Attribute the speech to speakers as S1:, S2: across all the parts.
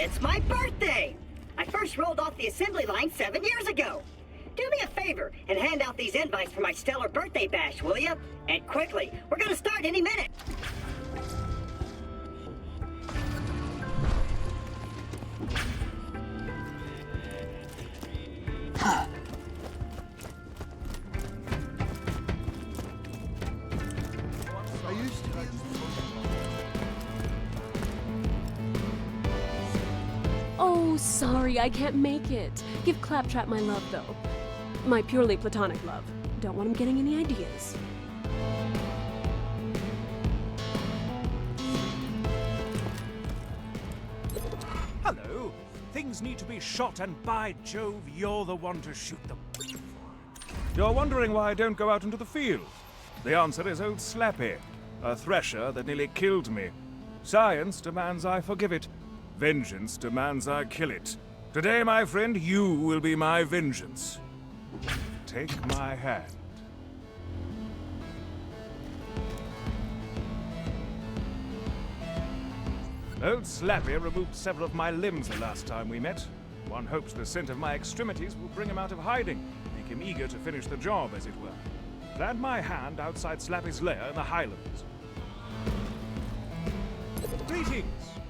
S1: It's my birthday! I first rolled off the assembly line 7 years ago. Do me a favor and hand out these invites for my stellar birthday bash, will you? And quickly, we're gonna start any minute.
S2: Oh, sorry, I can't make it. Give Claptrap my love, though. My purely platonic love. Don't want him getting any ideas.
S3: Hello. Things need to be shot, and by Jove, you're the one to shoot them. You're wondering why I don't go out into the field? The answer is old Slappy, a thresher that nearly killed me. Science demands I forgive it. Vengeance demands I kill it. Today, my friend, you will be my vengeance. Take my hand. Old Slappy removed several of my limbs the last time we met. One hopes the scent of my extremities will bring him out of hiding, make him eager to finish the job, as it were. Plant my hand outside Slappy's lair in the Highlands. Greetings!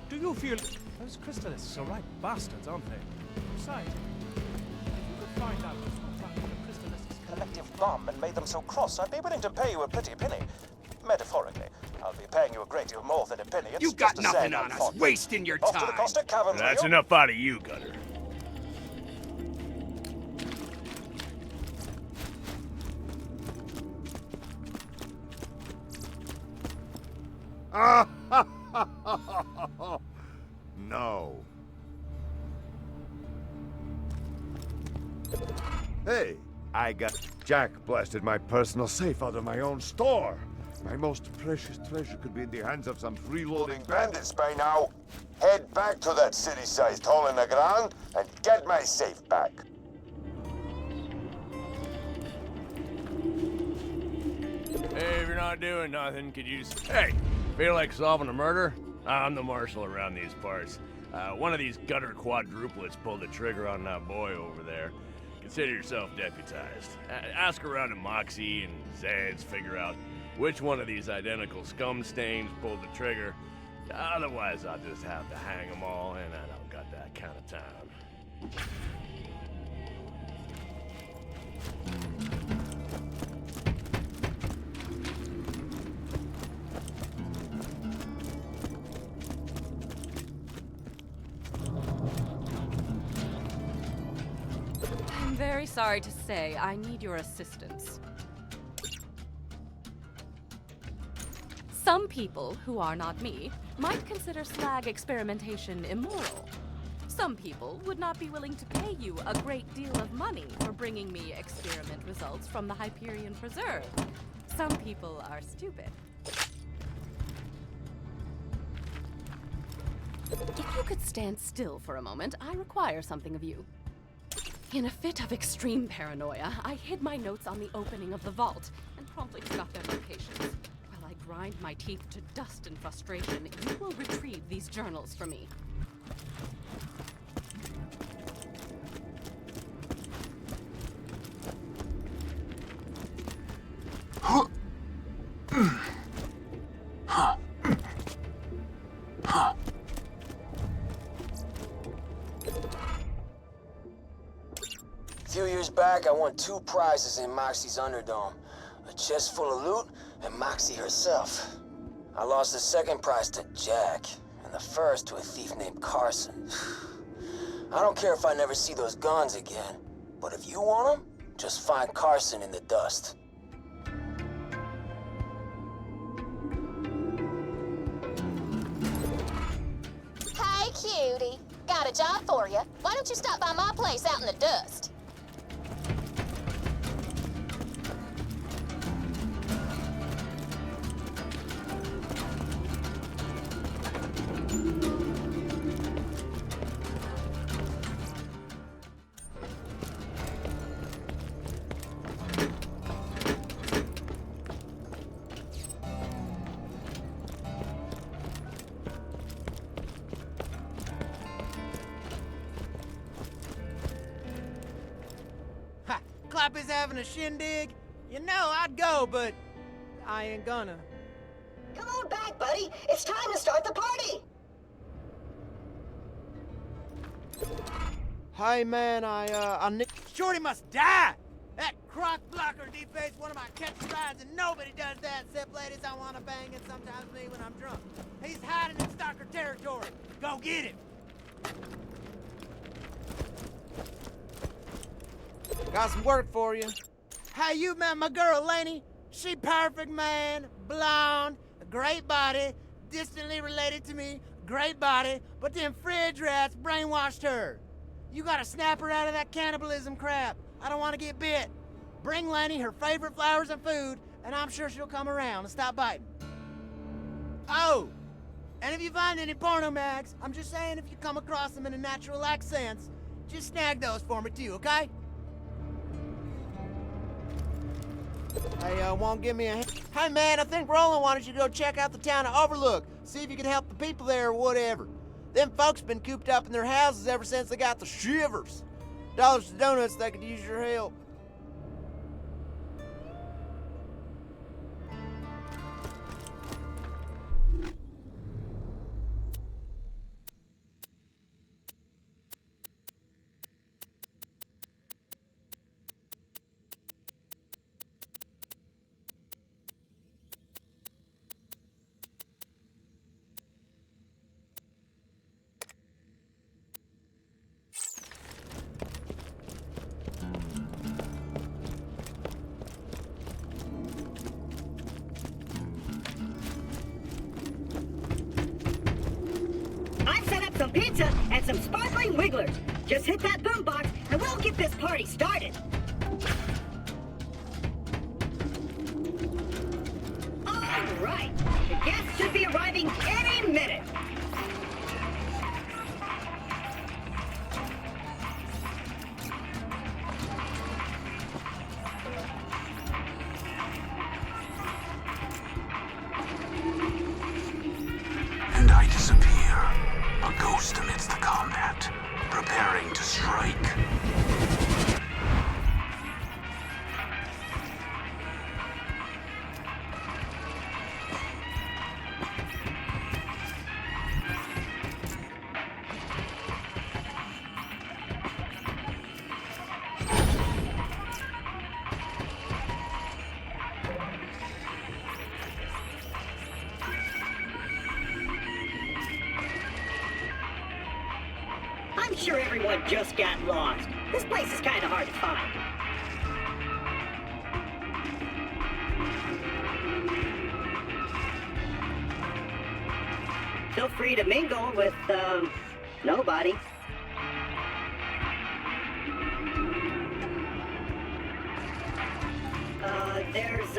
S3: Do you feel... Those crystalists are right bastards, aren't they? Besides, if you could find out what's happened to the crystalists' collective bomb and made them so cross, I'd be willing to pay you a pretty penny. Metaphorically, I'll be paying you a great deal more than a penny. It's
S4: You got
S3: just a
S4: nothing
S3: saying
S4: on
S3: I'm
S4: us,
S3: fond.
S4: wasting your
S3: Off to the
S4: time.
S3: caustic caverns,
S5: That's
S3: will you?
S5: enough out of you, Gunner.
S6: No. Hey, I got Jack blasted my personal safe out of my own store. My most precious treasure could be in the hands of some freeloading bandits by now. Head back to that city-sized hole in the ground and get my safe back.
S5: Hey, if you're not doing nothing, could you... Hey, feel like solving a murder? I'm the marshal around these parts. One of these gutter quadruplets pulled the trigger on that boy over there. Consider yourself deputized. Ask around at Moxie and Zed's, figure out which one of these identical scum stains pulled the trigger. Otherwise, I'll just have to hang them all, and I don't got that kind of time.
S7: I'm very sorry to say I need your assistance. Some people, who are not me, might consider slag experimentation immoral. Some people would not be willing to pay you a great deal of money for bringing me experiment results from the Hyperion Preserve. Some people are stupid. If you could stand still for a moment, I require something of you. In a fit of extreme paranoia, I hid my notes on the opening of the vault and promptly forgot their locations. While I grind my teeth to dust in frustration, you will retrieve these journals for me.
S8: A few years back, I won 2 prizes in Moxie's Underdome. A chest full of loot, and Moxie herself. I lost the second prize to Jack, and the first to a thief named Carson. I don't care if I never see those guns again, but if you want them, just find Carson in the dust.
S9: Hey, cutie. Got a job for you. Why don't you stop by my place out in the dust?
S4: Clappy's having a shindig? You know, I'd go, but I ain't gonna.
S1: Come on back, buddy. It's time to start the party.
S4: Hey, man, I Shorty must die! That crock blocker defaced one of my catchphrases, and nobody does that except ladies I want to bang and sometimes me when I'm drunk. He's hiding in stalker territory. Go get him! Got some work for you. Hey, you met my girl, Lainey? She perfect, man. Blonde, a great body, distantly related to me, great body, but them fridge rats brainwashed her. You gotta snap her out of that cannibalism crap. I don't want to get bit. Bring Lanny her favorite flowers and food, and I'm sure she'll come around and stop biting. Oh, and if you find any porno mags, I'm just saying if you come across them in a natural accents, just snag those for me too, okay? Hey, won't give me a hand? Hey, man, I think Roland wanted you to go check out the town of Overlook, see if you can help the people there or whatever. Them folks been cooped up in their houses ever since they got the shivers. Dollars to donuts, they could use your help.
S1: Some pizza and some sparkling wigglers. Just hit that boombox and we'll get this party started. All right, the guests should be arriving any minute.
S10: And I disappear. A ghost amidst the combat, preparing to strike.
S1: I'm sure everyone just got lost. This place is kind of hard to find. Feel free to mingle with, nobody. There's,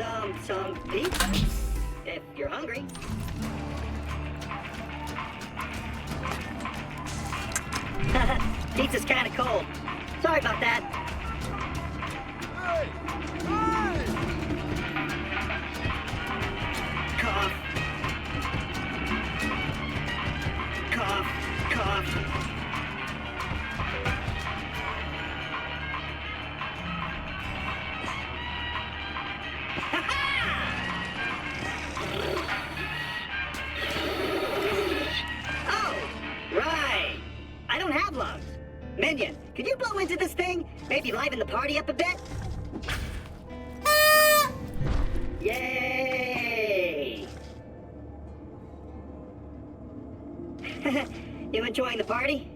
S1: some pizza, if you're hungry. Pizza's kind of cold. Sorry about that.
S4: Hey! Hey!
S1: Cough. Cough. Cough. Oh, right. I don't have lungs. Minion, could you blow into this thing? Maybe liven the party up a bit? Yay! You enjoying the party?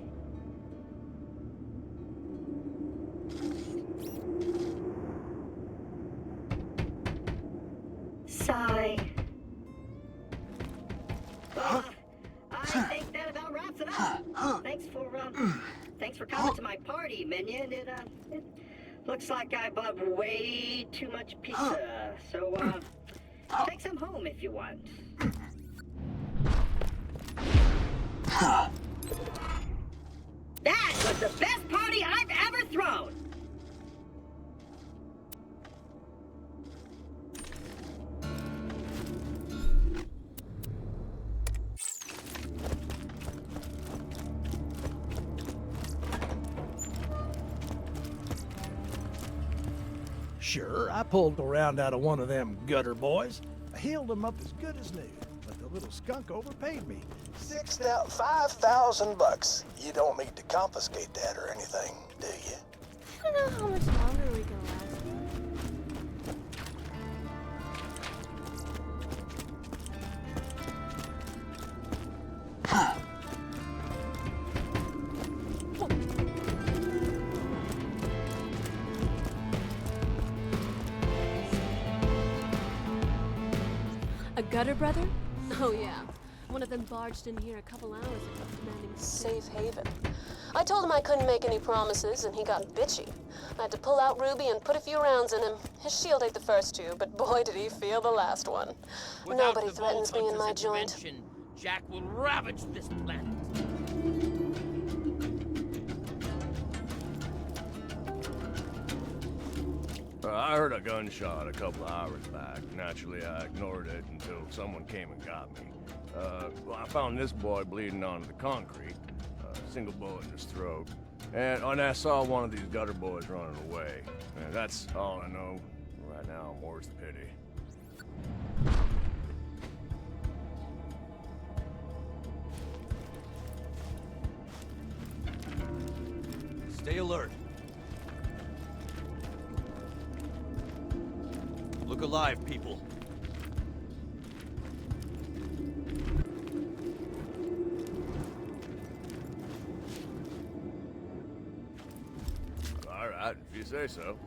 S1: Sigh. I think that about wraps it up. Thanks for coming to my party, Minion. It looks like I bought way too much pizza. So, take some home if you want. That was the best party I've ever thrown!
S11: Sure, I pulled around out of one of them gutter boys. I healed him up as good as new, but the little skunk overpaid me.
S10: $5,000. You don't need to confiscate that or anything, do you?
S2: I don't know how much longer we can last. A gutter brother? Oh yeah. One of them barged in here a couple hours ago demanding
S12: Safe haven. I told him I couldn't make any promises, and he got bitchy. I had to pull out Ruby and put a few rounds in him. His shield ate the first two, but boy did he feel the last one.
S13: Without
S12: Nobody
S13: the
S12: threatens me in my joint.
S13: intervention, Jack will ravage this planet.
S5: I heard a gunshot a couple of hours back. Naturally, I ignored it until someone came and got me. Well, I found this boy bleeding onto the concrete, single bullet in his throat, and I saw one of these gutter boys running away. And that's all I know. Right now, I'm worse pity.
S14: Stay alert. Look alive, people.
S5: All right, if you say so.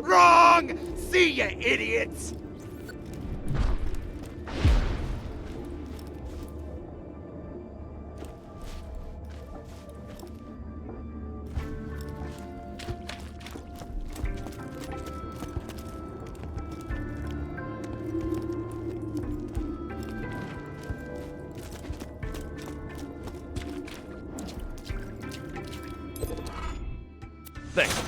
S4: Wrong! See ya, idiots!
S5: Thanks.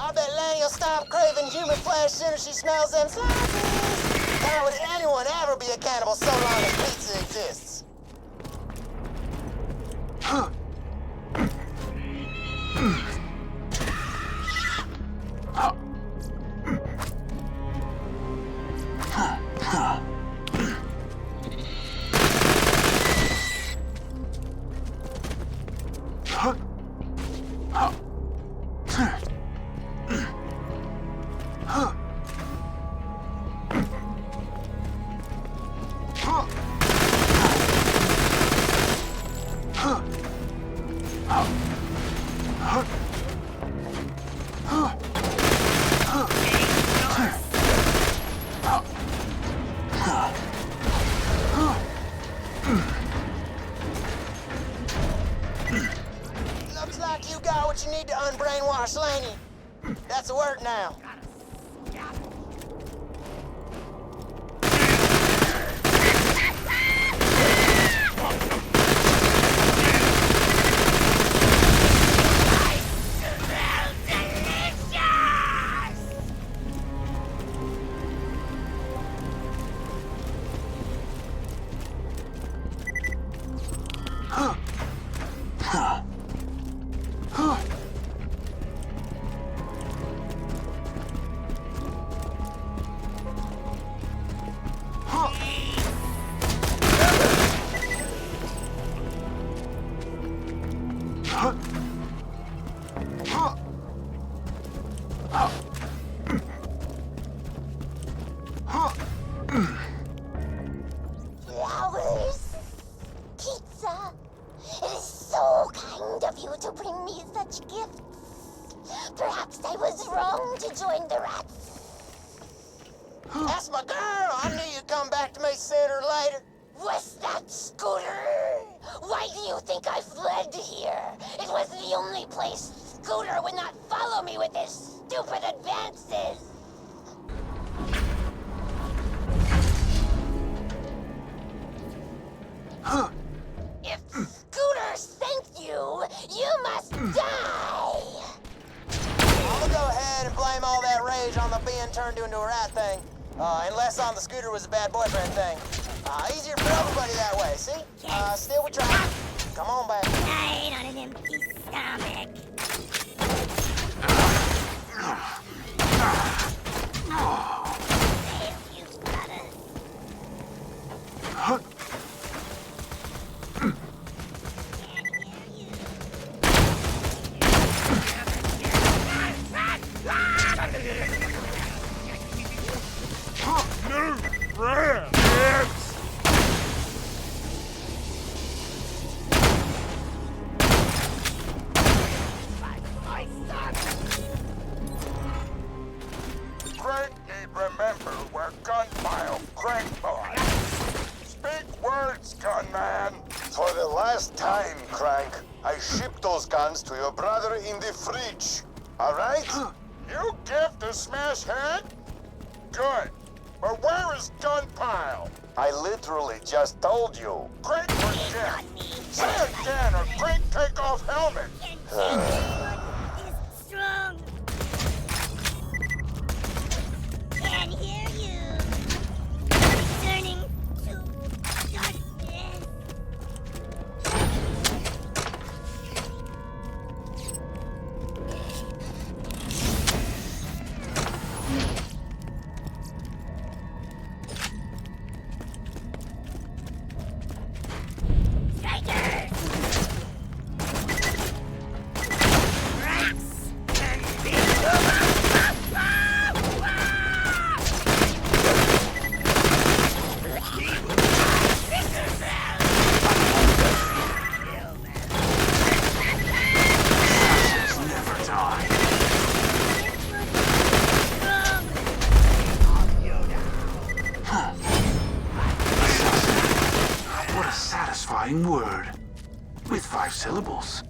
S4: I bet Lanny will stop craving human flesh soon as she smells them slices. How would anyone ever be a cannibal so long as pizza exists? Looks like you got what you need to unbrainwash Laney. That's a word now.
S9: Flowers. Pizza. It is so kind of you to bring me such gifts. Perhaps I was wrong to join the rats.
S4: That's my girl. I knew you'd come back to me sooner or later.
S9: Was that Scooter? Why do you think I fled here? It was the only place Scooter would not follow me with his stupid advances. If Scooter sent you, you must die!
S4: I'm gonna go ahead and blame all that rage on the being turned into a rat thing. Unless on the Scooter was a bad boyfriend thing. Easier for everybody that way, see? Still we try. Come on back.
S9: Died on an empty stomach. You gotta...
S3: No! Rats!
S6: Crank need remember where gun pile Crank boy. Speak words, gunman. For the last time, Crank, I shipped those guns to your brother in the fridge. All right? You give the smash head? Good. But where is gun pile? I literally just told you. Crank forget. Say it again or Crank take off helmet.
S9: strong. Can hear you. Returning to darkness. Strikers! Rats!
S10: Never die. What a satisfying word. With 5 syllables.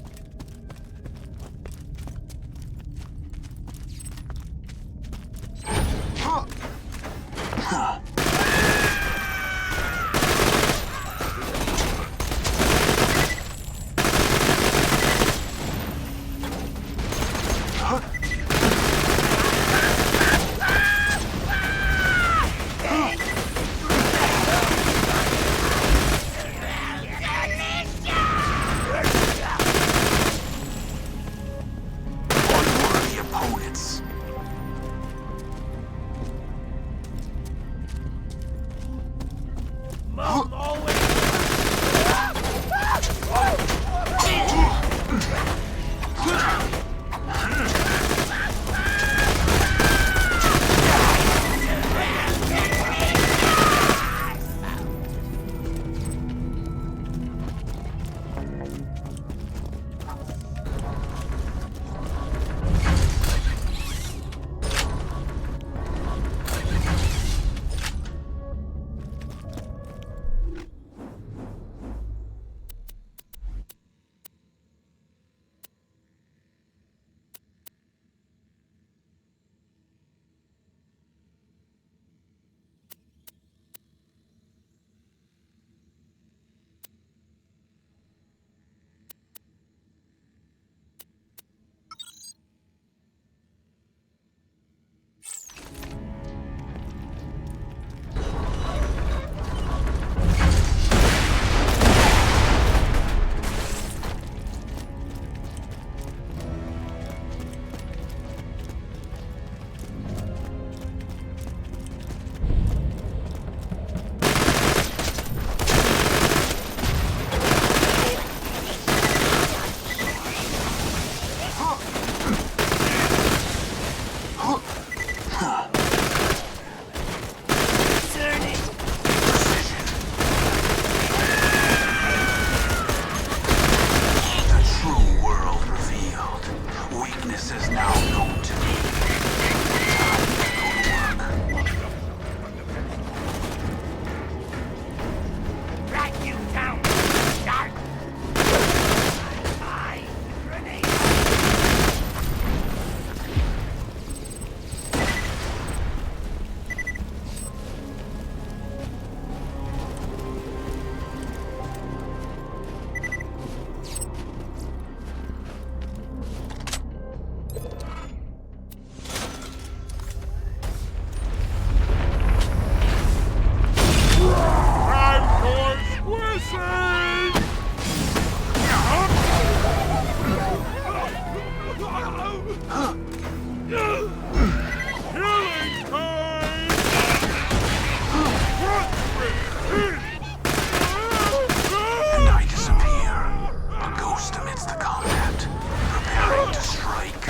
S10: weakness is now known to me. Time to go to work.
S4: Track you down, shark! I grenade!
S10: And I disappear, a ghost amidst the combat, preparing to strike.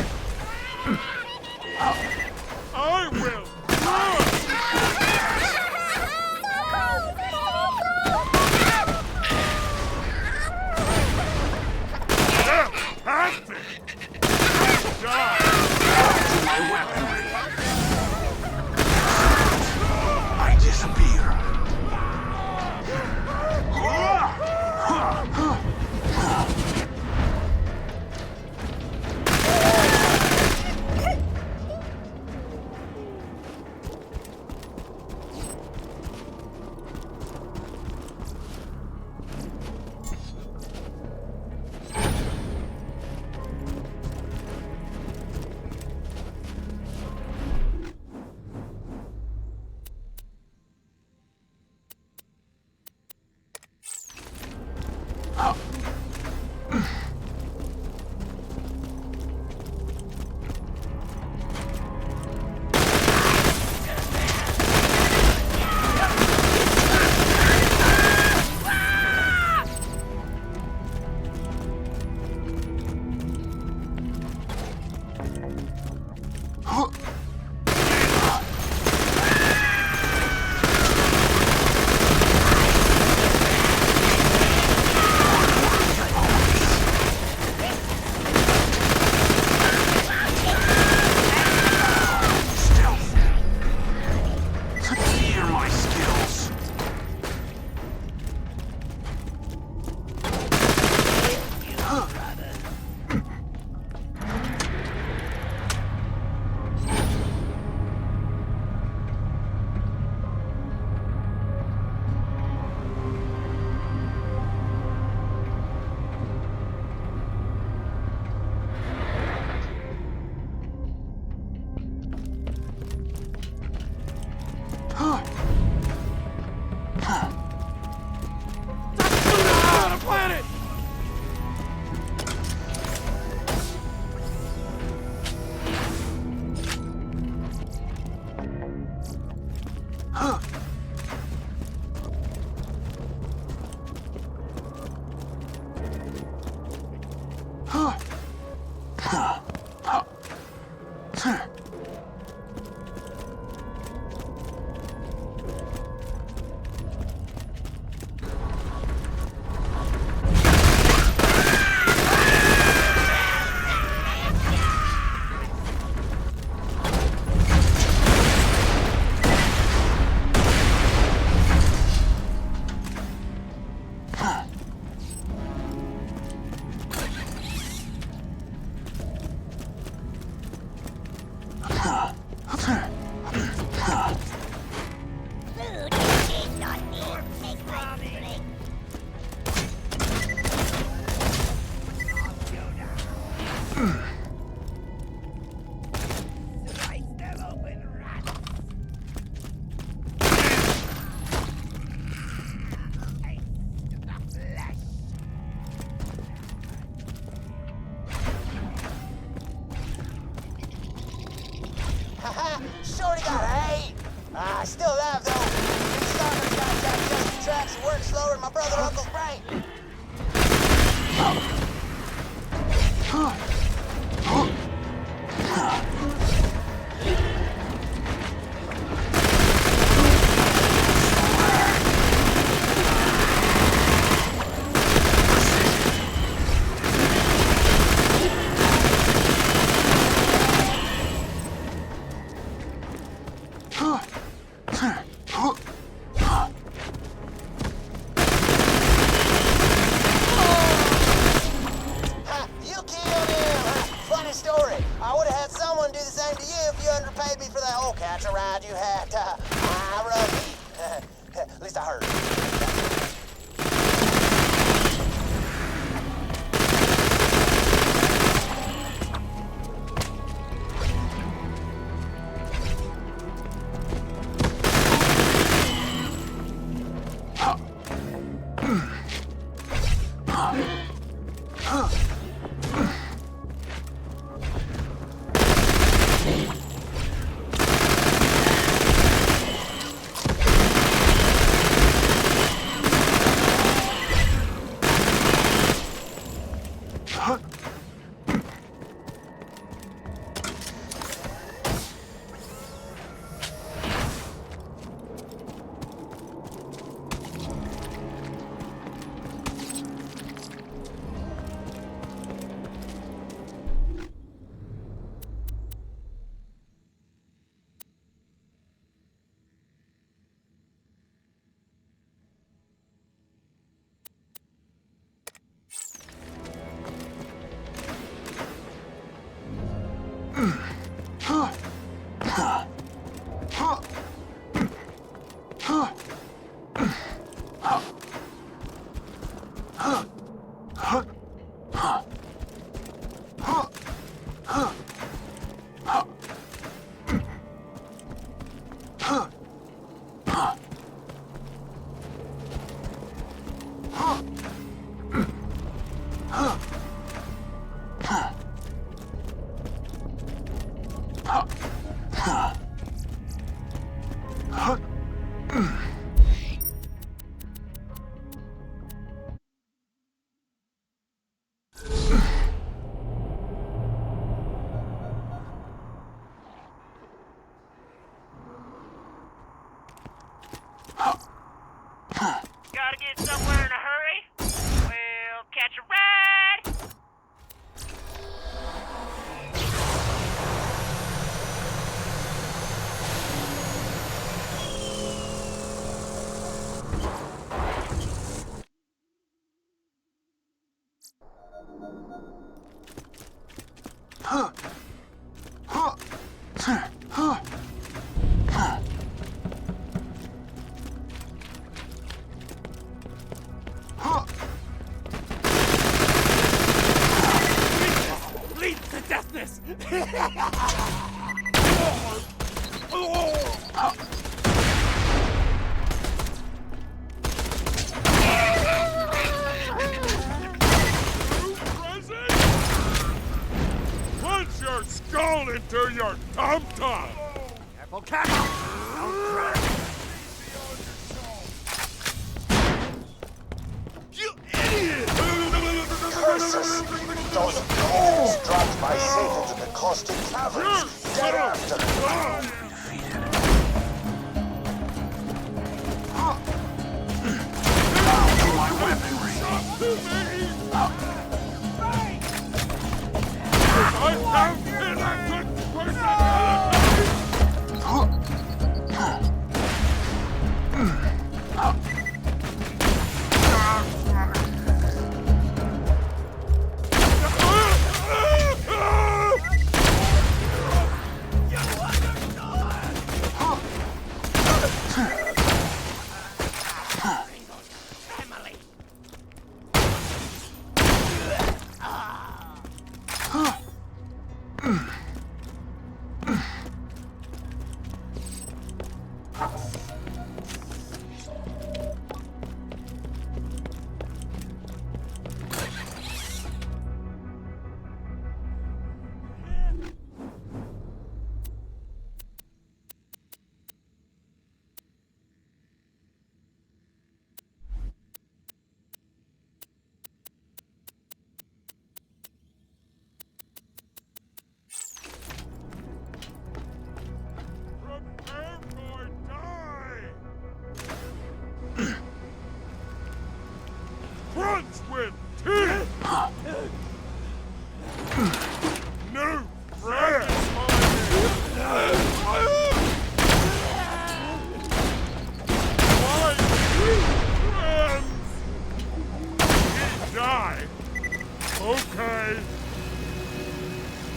S3: I will!
S10: My weaponry. I disappear. Hear my skills.
S4: Shorty got eight. Still alive, though. These stalkers got Jack just the tracks and work slower than my brother Uncle's brain.
S15: Gotta get somewhere in a hurry? Well, catch a ride!
S13: Bleed to deathness!
S3: Punch your skull into your tum-tum!
S4: Careful, careful! Don't crash!
S3: You idiot!
S6: Curses! Those ghouls dropped my safe into the caustic caverns. Get after them!
S10: My weaponry.
S3: I have enacted personality! Crunch with teeth! New friend! My new friends! He died. Okay.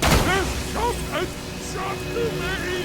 S3: This chump has shot to me!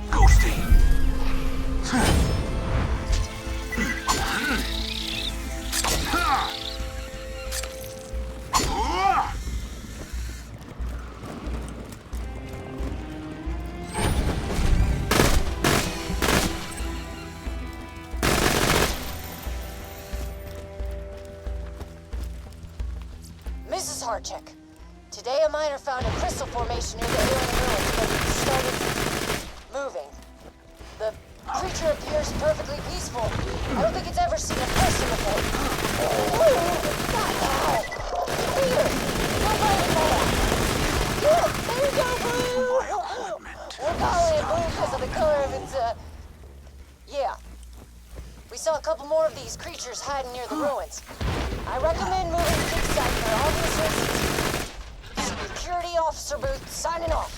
S10: Ghosty.
S9: Mrs. Harcheck, today a miner found a crystal formation near the alien ruins, but it started moving. The creature appears perfectly peaceful. I don't think it's ever seen a person before. Not now! Peter! Go by the fire! Look! There you go, Blue! We're calling it blue because of the color of its, yeah. We saw a couple more of these creatures hiding near the ruins. I recommend moving to dig site for obvious reasons. Security Officer Booth signing off.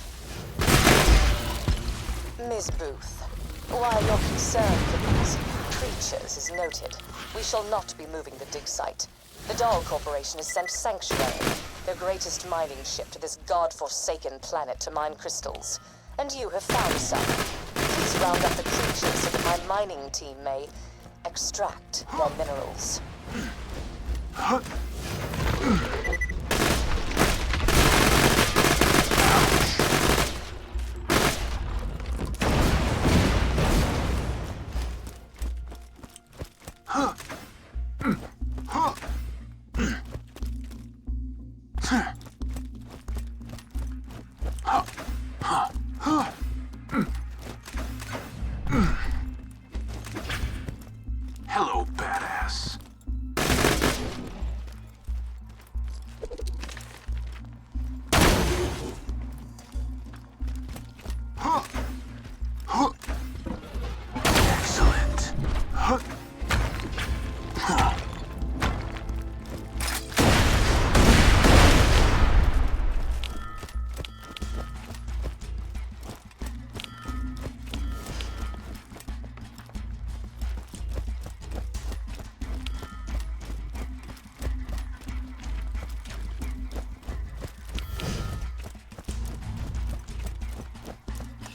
S16: Ms. Booth, while your concern for these creatures is noted, we shall not be moving the dig site. The Dahl Corporation has sent Sanctuary, their greatest mining ship, to this god-forsaken planet to mine crystals. And you have found some. Please round up the creatures so that my mining team may extract their minerals.
S10: Hello, badass. Excellent.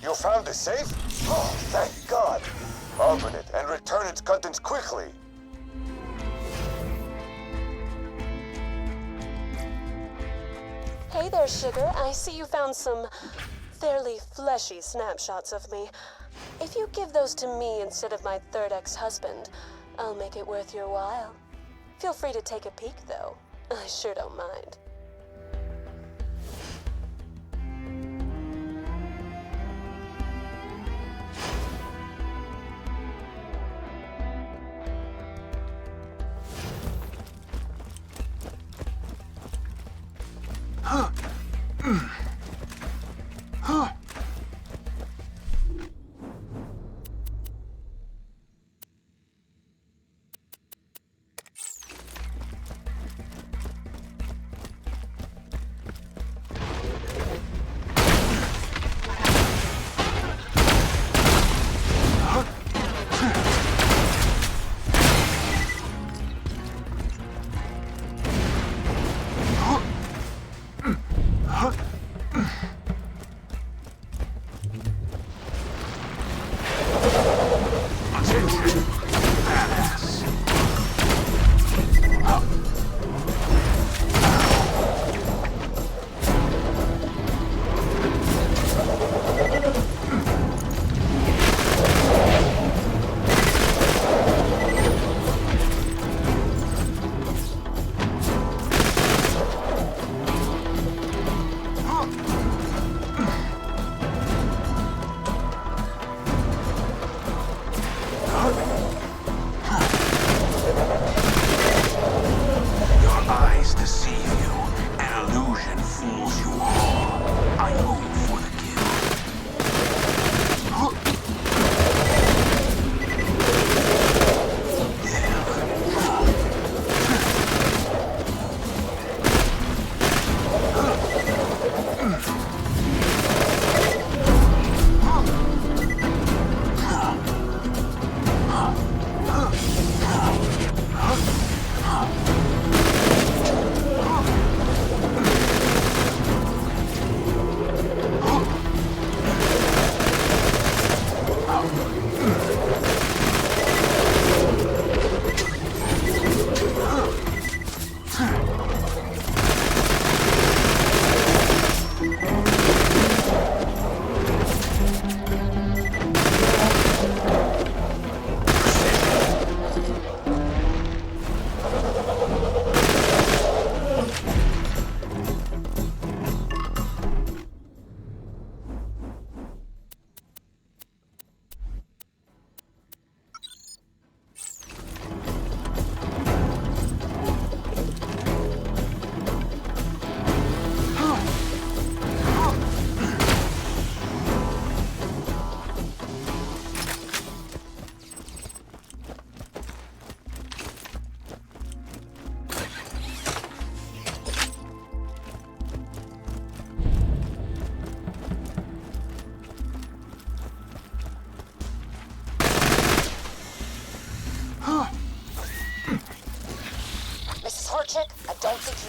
S6: You found the safe? Oh, thank God. Open it and return its contents quickly.
S12: Hey there, Sugar. I see you found some fairly fleshy snapshots of me. If you give those to me instead of my third ex-husband, I'll make it worth your while. Feel free to take a peek, though. I sure don't mind.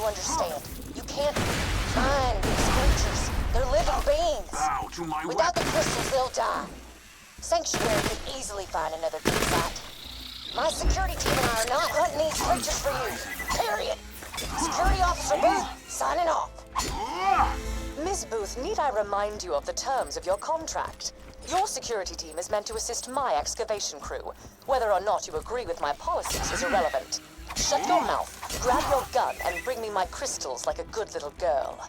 S9: understand. You can't find these creatures. They're living beings.
S10: Bow to my
S9: Without the
S10: weapon.
S9: crystals, they'll die. Sanctuary could easily find another good site. My security team and I are not hunting these creatures for you. Period. Security Officer Booth, signing off.
S16: Miss Booth, need I remind you of the terms of your contract? Your security team is meant to assist my excavation crew. Whether or not you agree with my policies is irrelevant. Shut your mouth, grab your gun, and bring me my crystals like a good little girl.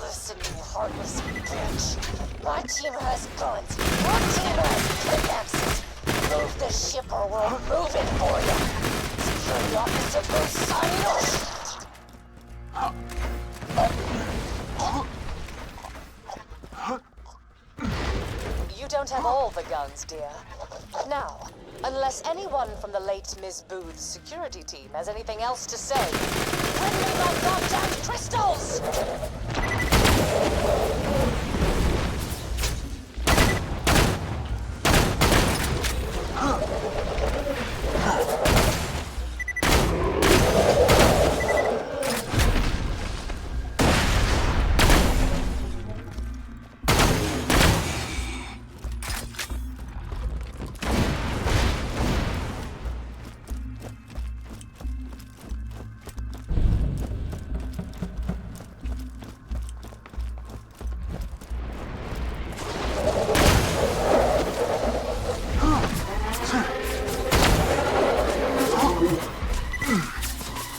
S9: Listen, you heartless bitch. My team has guns. Your team has pickaxes. Move the ship or we'll move it for you. Security Officer Booth, signing off.
S16: You don't have all the guns, dear. Now, unless anyone from the late Miss Booth's security team has anything else to say, bring me my goddamn crystals!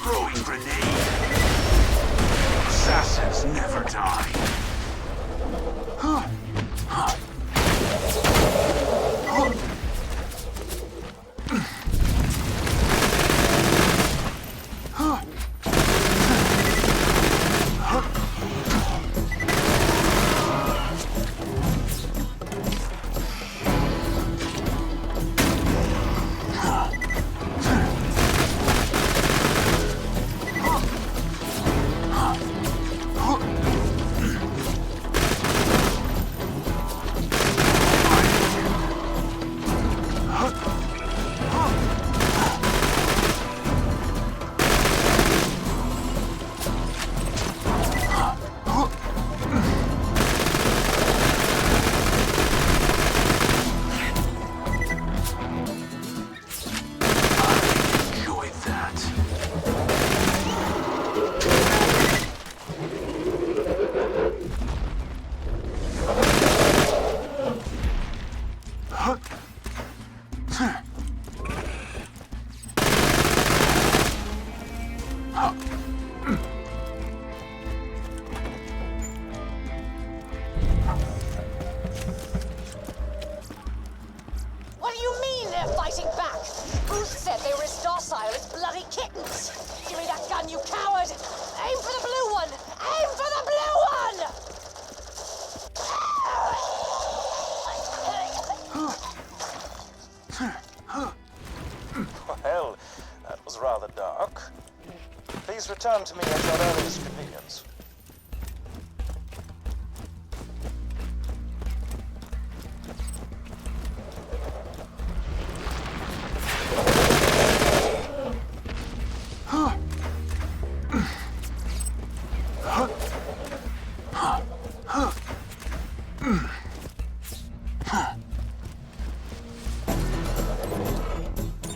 S10: Throwing grenade. Assassins never die. Enjoy that.
S9: What do you mean they're fighting back? Booth said they were as docile as bloody kittens. Give me that gun, you coward! Aim for the blue one! Aim for the blue one!
S17: Well, that was rather dark. Please return to me at your earliest convenience.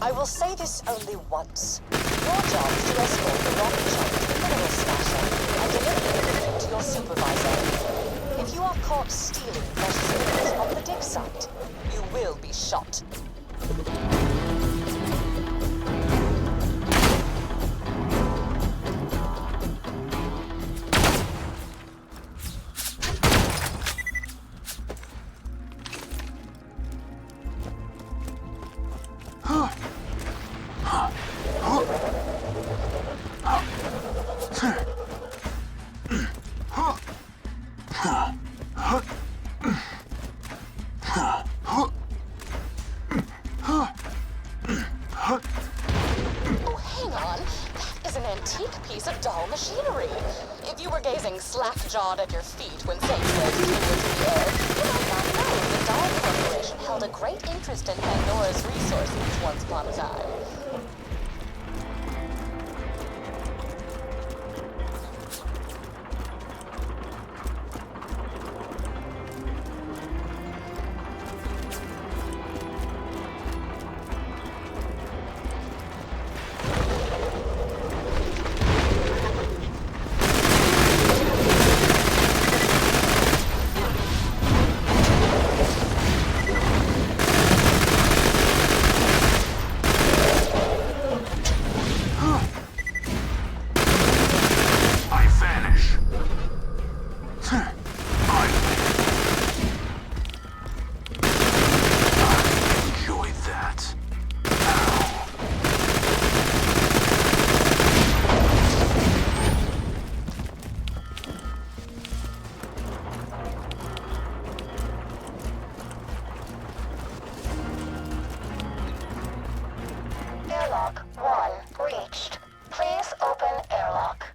S16: I will say this only once. Your job is to escort the rocket ship to the mineral smasher and deliver it to your supervisor. If you are caught stealing precious minerals from the dig site, you will be shot.
S7: of Dahl machinery. If you were gazing slack-jawed at your feet when sanctuary flew into the air, you might not know the Dahl Corporation held a great interest in Pandora's resources once upon a time.
S9: Airlock 1 reached. Please open airlock.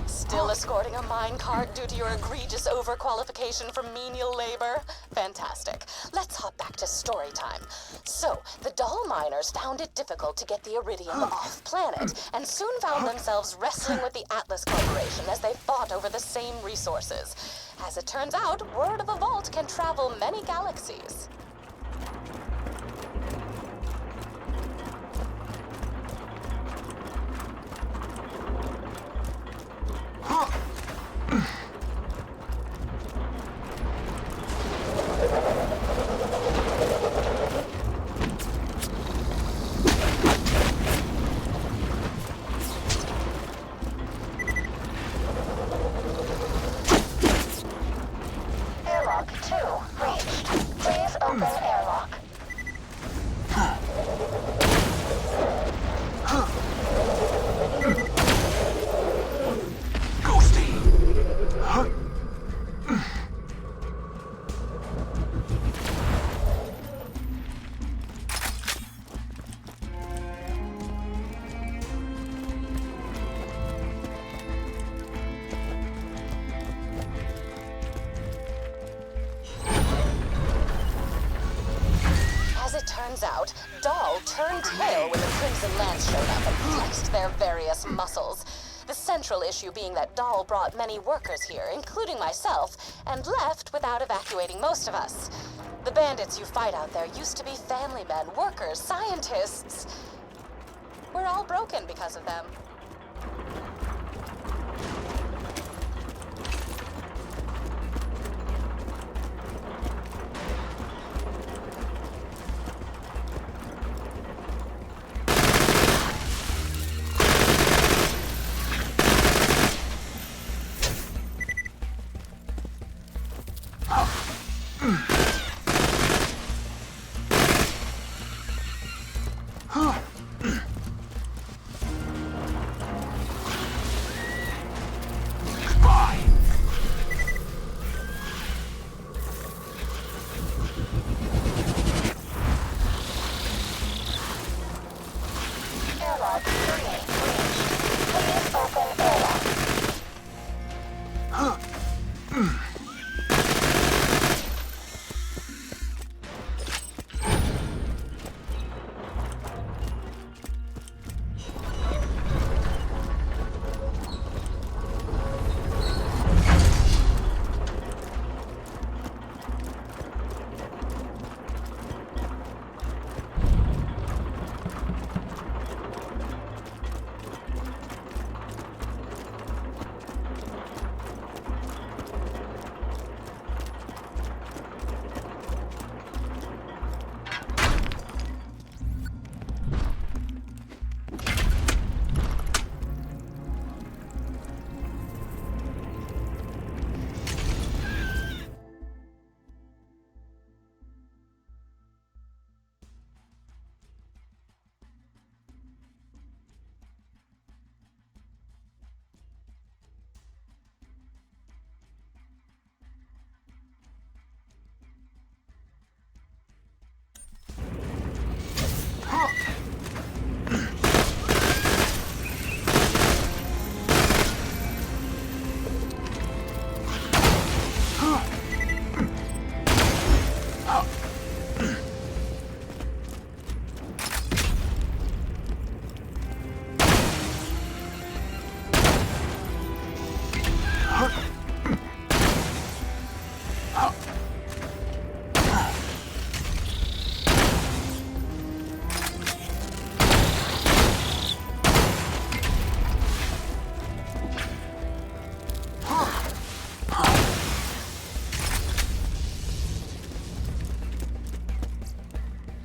S7: Still escorting a minecart due to your egregious overqualification for menial labor? Fantastic. Let's hop back to story time. So, the Dahl miners found it difficult to get the iridium off-planet, and soon found themselves wrestling with the Atlas Corporation as they fought over the same resources. As it turns out, word of a vault can travel many galaxies.
S9: Airlock 2 reached. Please open airlock.
S7: As it turns out, Dahl turned tail when the Crimson Lance showed up and flexed their various muscles. The central issue being that Dahl brought many workers here, including myself, and left without evacuating most of us. The bandits you fight out there used to be family men, workers, scientists. We're all broken because of them.
S9: Airlock 3 reached. Please open airlock.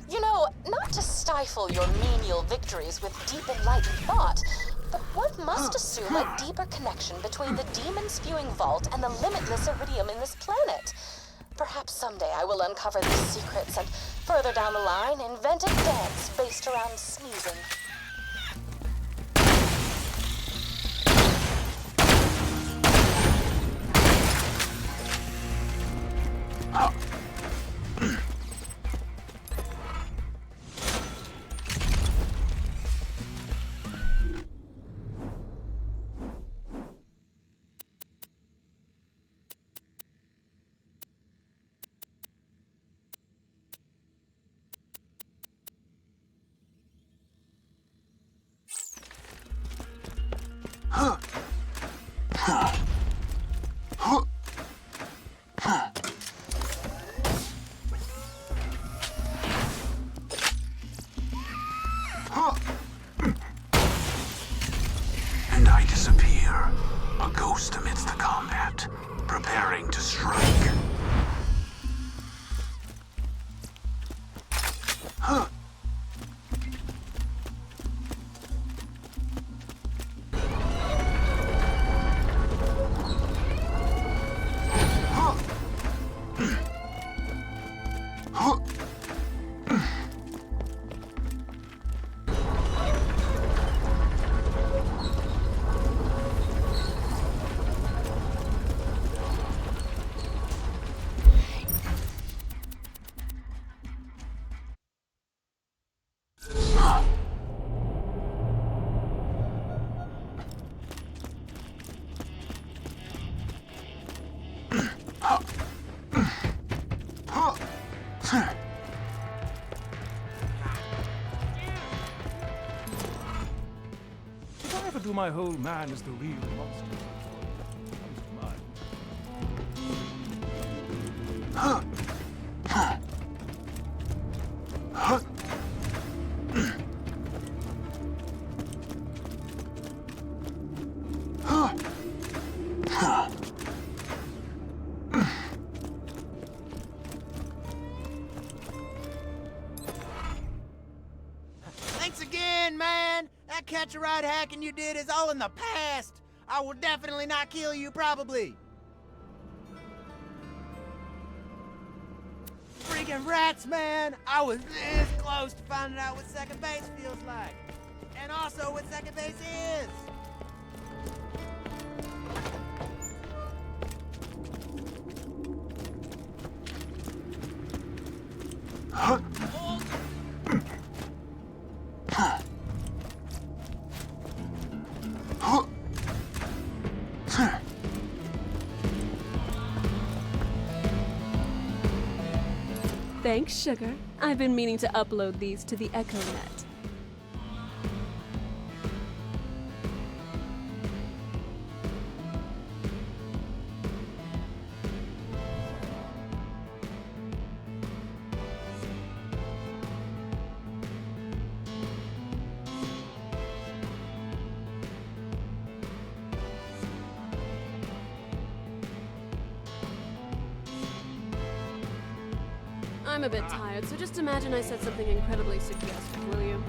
S16: You know, not to stifle your menial victories with deep enlightened thought, but one must assume a deeper connection between the demon-spewing vault and the limitless iridium in this planet. Perhaps someday I will uncover these secrets and, further down the line, invent a dance based around sneezing.
S10: And I disappear, a ghost amidst the combat, preparing to strike.
S3: If I ever do my whole man is the real monster comes to mind.
S4: Thanks again, man. That catch-a-ride hacking you did is all in the past. I will definitely not kill you, probably. Freaking rats, man. I was this close to finding out what second base feels like. And also what second base is.
S2: Thanks, sugar. I've been meaning to upload these to the EchoNet. I'm a bit tired, so just imagine I said something incredibly suggestive, will you?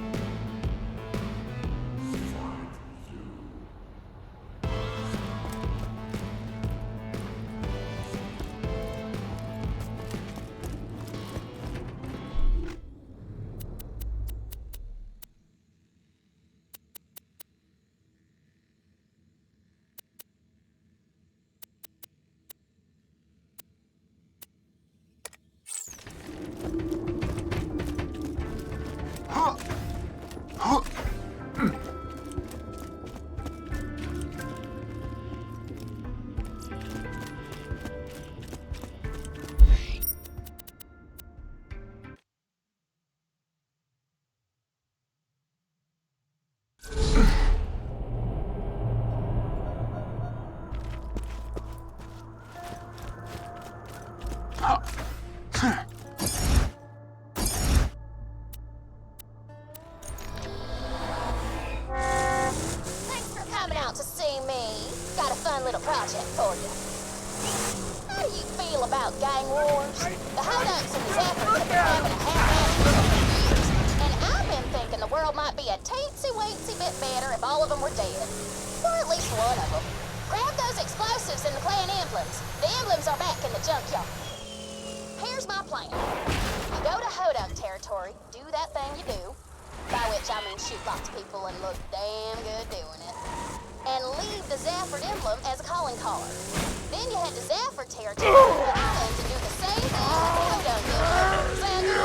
S9: you feel about gang wars? The Hodunks and the Zappers have been having a half-assed war for years, and I've been thinking the world might be a teensy-weensy bit better if all of them were dead. Or at least one of them. Grab those explosives and the clan emblems. The emblems are back in the junkyard. Here's my plan. You go to Hodunk territory, do that thing you do, by which I mean shoot lots of people and look damn good doing it, and leave the Zafford emblem as a calling card. Then you head to Zafford territory in the islands and do the same thing with the Hodunk emblem. Sound good?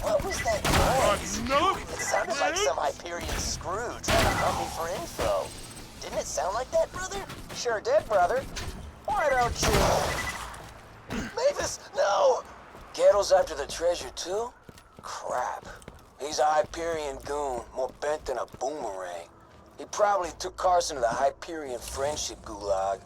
S17: What was that noise? It sounded like some Hyperion screw trying to hunt me for info. Didn't it sound like that, brother? Sure did, brother. Why don't you... Mavis, no!
S8: Gettle's after the treasure too? Crap. He's a Hyperion goon, more bent than a boomerang. He probably took Carson to the Hyperion friendship gulag.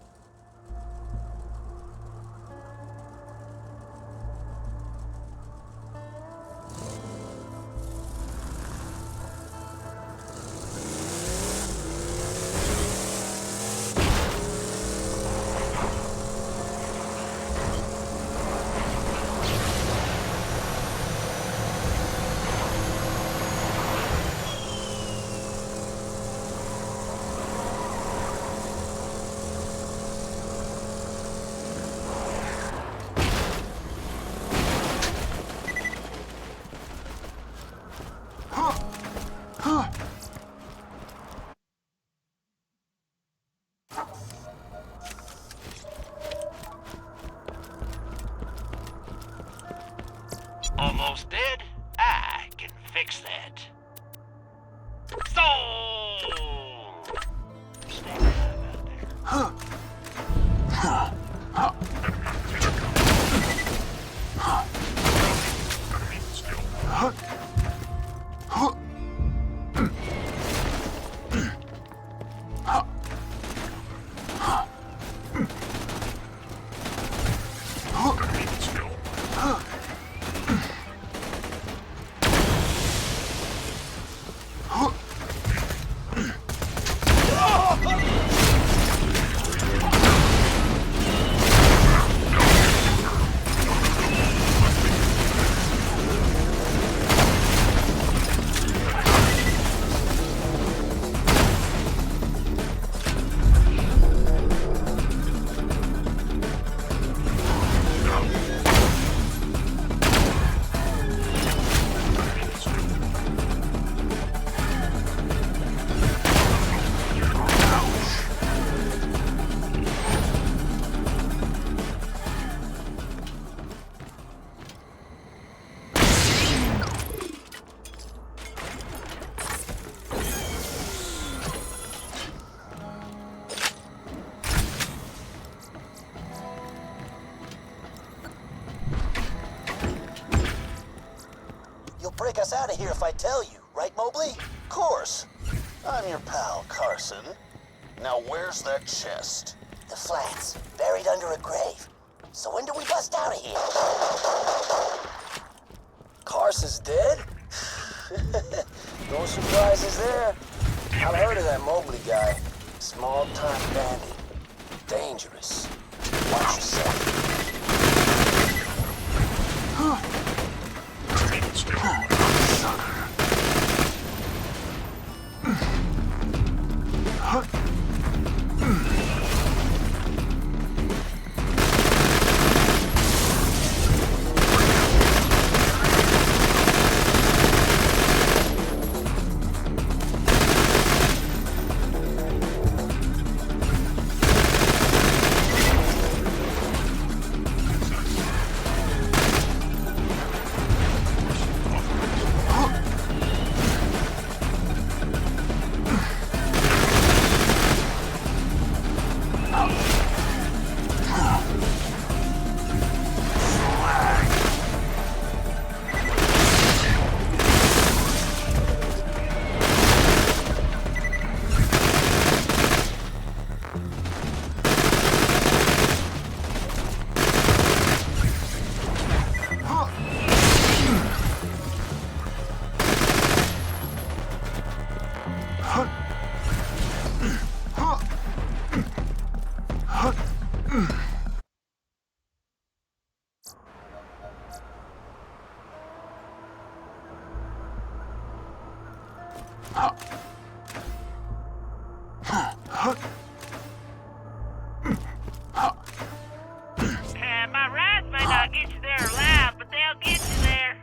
S15: Almost dead? I can fix that. Sold! Stay alive out there.
S17: Break us out of here if I tell you, right, Mobley? Course. I'm your pal, Carson. Now where's that chest?
S8: The flats, buried under a grave. So when do we bust out of here? Carson's dead? No surprises there. I've heard of that Mobley guy. Small-time bandit. Dangerous. Watch yourself.
S15: My rides may not get you there alive, but they'll get you there.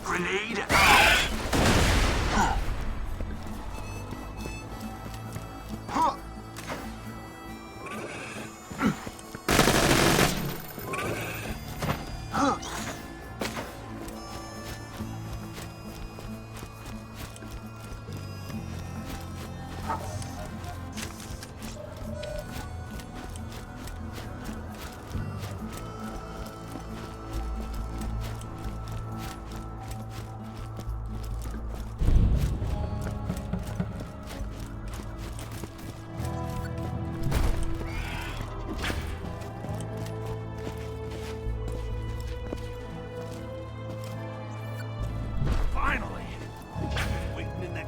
S10: Grenade out.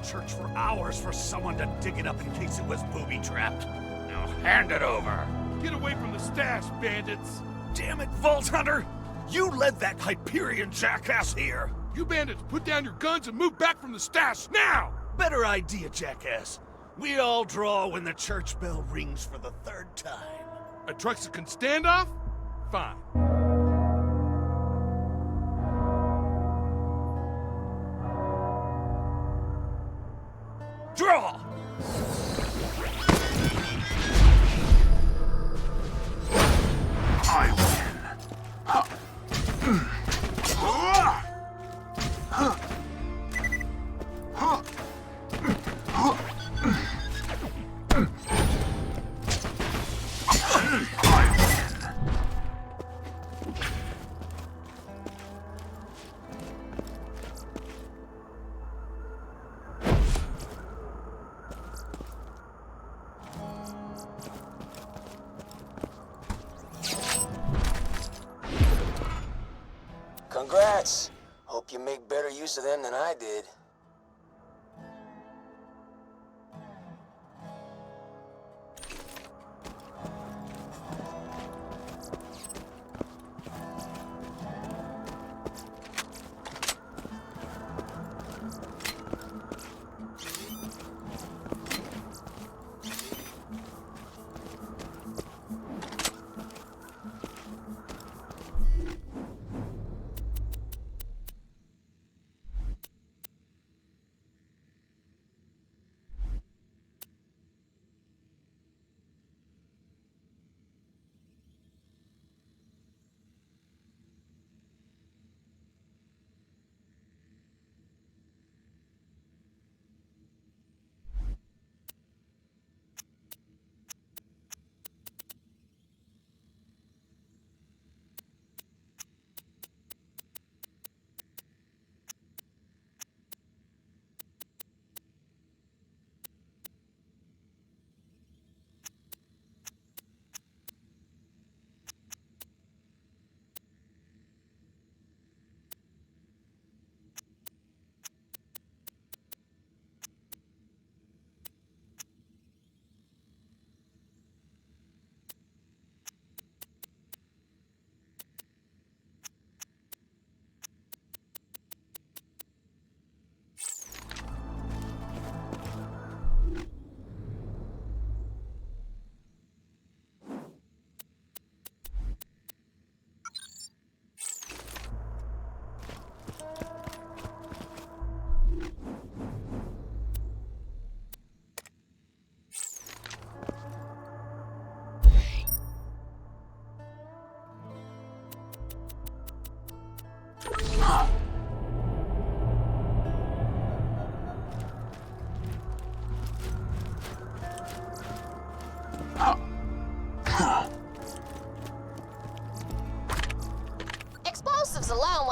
S3: Church for hours for someone to dig it up in case it was booby-trapped. Now hand it over.
S13: Get away from the stash, bandits!
S3: Damn it, Vault Hunter! You led that Hyperion jackass here!
S13: You bandits, put down your guns and move back from the stash, now!
S3: Better idea, jackass. We all draw when the church bell rings for the third time.
S13: A Truxican standoff? Fine.
S3: Draw!
S10: I win.
S8: Congrats. Hope you make better use of them than I did.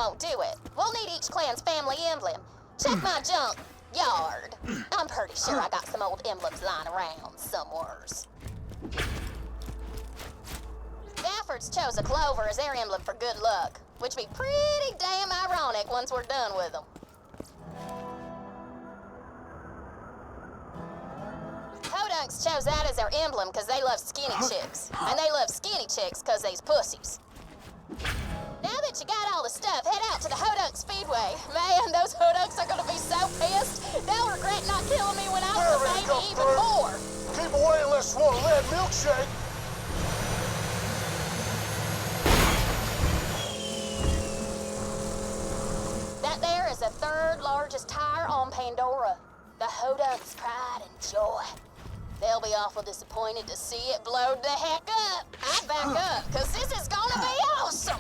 S9: won't do it. We'll need each clan's family emblem. Check my junk yard. I'm pretty sure I got some old emblems lying around somewheres. Stafford's chose a clover as their emblem for good luck, which be pretty damn ironic once we're done with them. Podunks chose that as their emblem because they love skinny chicks. And they love skinny chicks because they's pussies. Now that you got all the stuff, head out to the Hodunk Speedway. Man, those Hodunks are gonna be so pissed. They'll regret not killing me when I was a baby even more.
S6: Keep away unless you want a lead milkshake.
S9: That there is the third largest tire on Pandora. The Hodunks' pride and joy. They'll be awful disappointed to see it blowed the heck up. I back up, because this is gonna be awesome.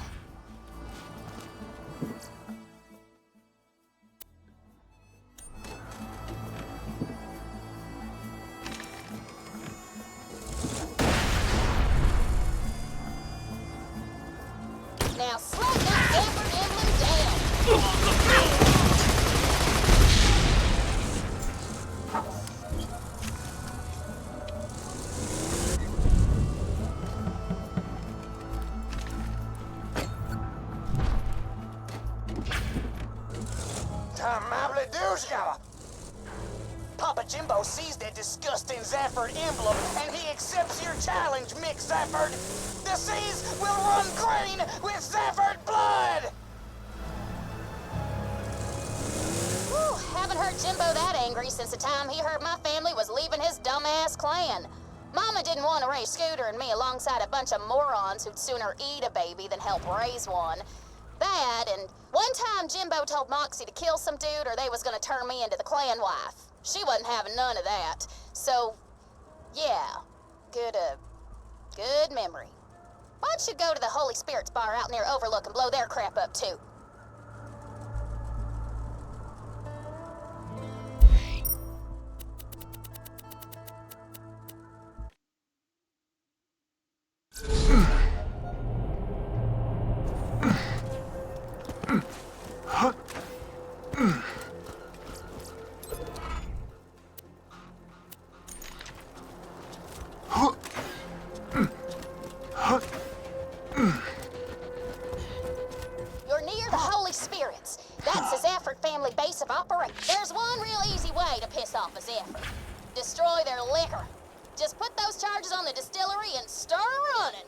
S9: Now slap that Zephyr emblem down.
S17: Damn mably douche-gabba! Papa Jimbo sees the disgusting Zafford emblem, and he accepts your challenge, Mick Zafford. The seas will run green with Zafford blood!
S9: Whew, haven't heard Jimbo that angry since the time he heard my family was leaving his dumbass clan. Mama didn't want to raise Scooter and me alongside a bunch of morons who'd sooner eat a baby than help raise one. That, and one time Jimbo told Moxie to kill some dude or they was gonna turn me into the clan wife. She wasn't having none of that. So, yeah, good memory. Why don't you go to the Holy Spirits bar out near Overlook and blow their crap up too? You're near the Holy Spirits. That's the Zafford family base of operation. There's one real easy way to piss off a Zafford. Destroy their liquor. Just put those charges on the distillery and start running.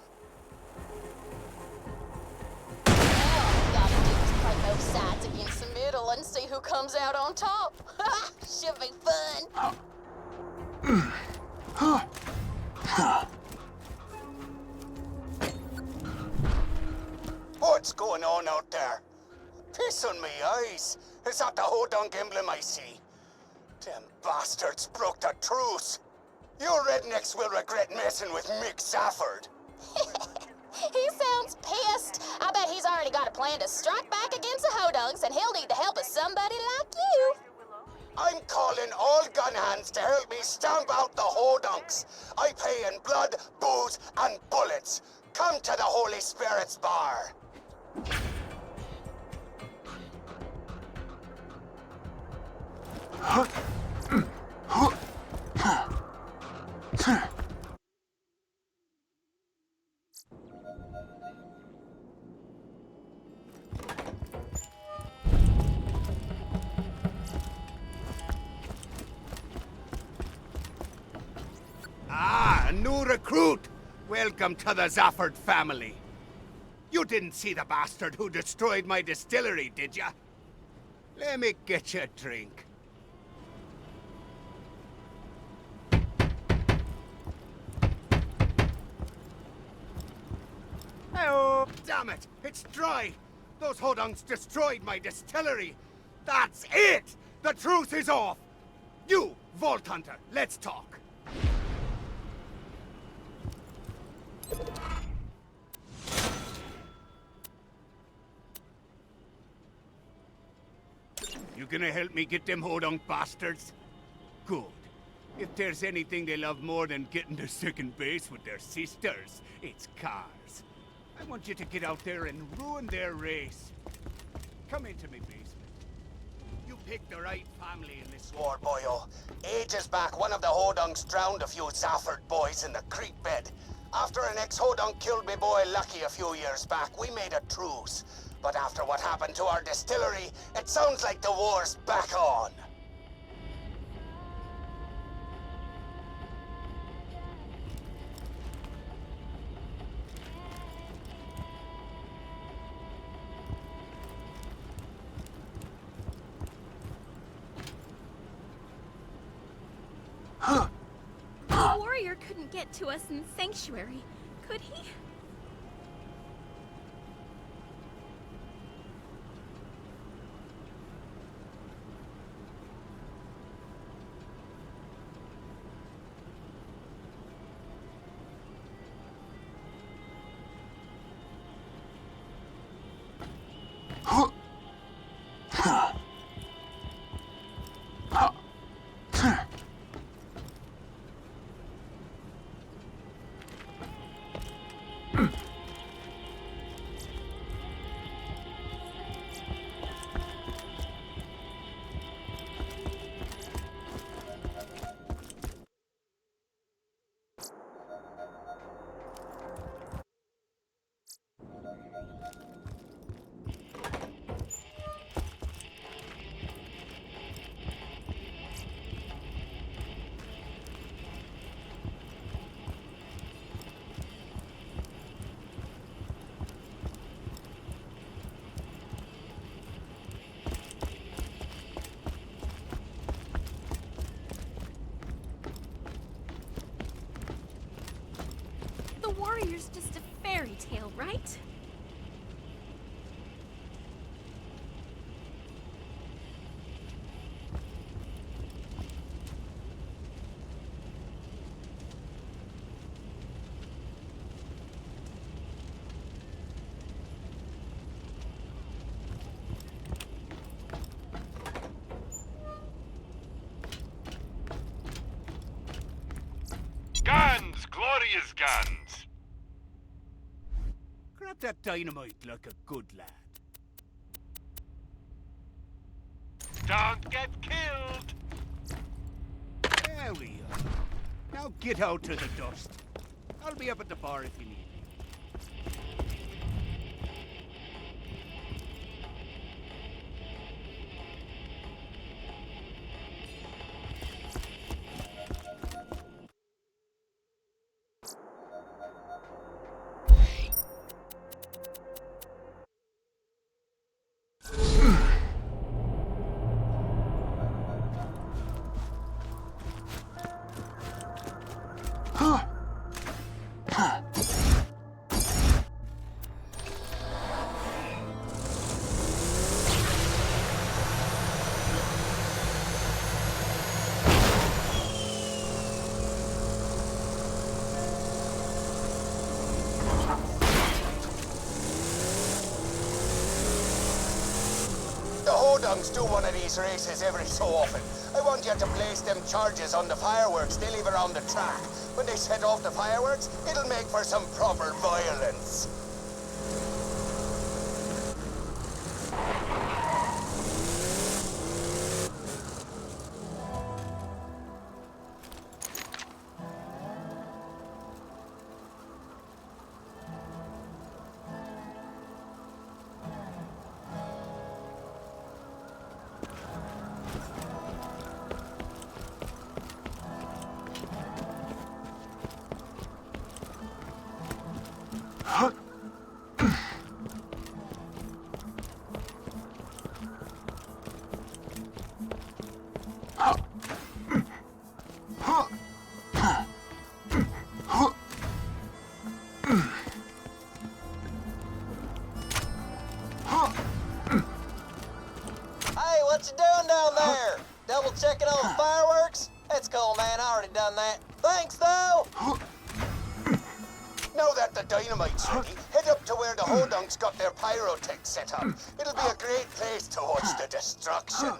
S9: Now all you gotta do is play both sides against the middle and see who comes out on top. Should be fun.
S17: What's going on out there? Piss on me eyes. Is that the Hodunk emblem I see? Them bastards broke the truce. You rednecks will regret messing with Mick Zafford.
S9: He sounds pissed. I bet he's already got a plan to strike back against the Hodunks, and he'll need the help of somebody like you.
S17: I'm calling all gun hands to help me stamp out the Hodunks. I pay in blood, booze, and bullets. Come to the Holy Spirits bar.
S18: Ah, a new recruit! Welcome to the Zafford family. You didn't see the bastard who destroyed my distillery, did ya? Let me get you a drink. Oh, damn it! It's dry! Those Hodunks destroyed my distillery! That's it! The truth is off! You, Vault Hunter, let's talk. You gonna help me get them Hodunk bastards? Good. If there's anything they love more than getting to second base with their sisters, it's cars. I want you to get out there and ruin their race. come into me basement. You picked the right family in this
S17: War, boyo. Ages back, one of the Hodungs drowned a few Zafford boys in the creek bed. After an ex-Hodung killed me boy Lucky a few years back, we made a truce. But after what happened to our distillery, it sounds like the war's back on.
S19: The warrior couldn't get to us in Sanctuary, could he? The warrior's just a fairy tale, right?
S6: Guns! Glorious guns!
S18: Grab that dynamite like a good lad.
S6: Don't get killed!
S18: There we are. Now get out to the dust. I'll be up at the bar if you need me.
S17: Hodungs do one of these races every so often. I want you to place them charges on the fireworks they leave around the track. When they set off the fireworks, it'll make for some proper violence.
S8: Hey, what you doing down there? Double checking on the fireworks? That's cool, man. I already done that. Thanks, though.
S17: Now that the dynamite's ready, head up to where the Hodungs got their pyrotech set up. It'll be a great place to watch the destruction.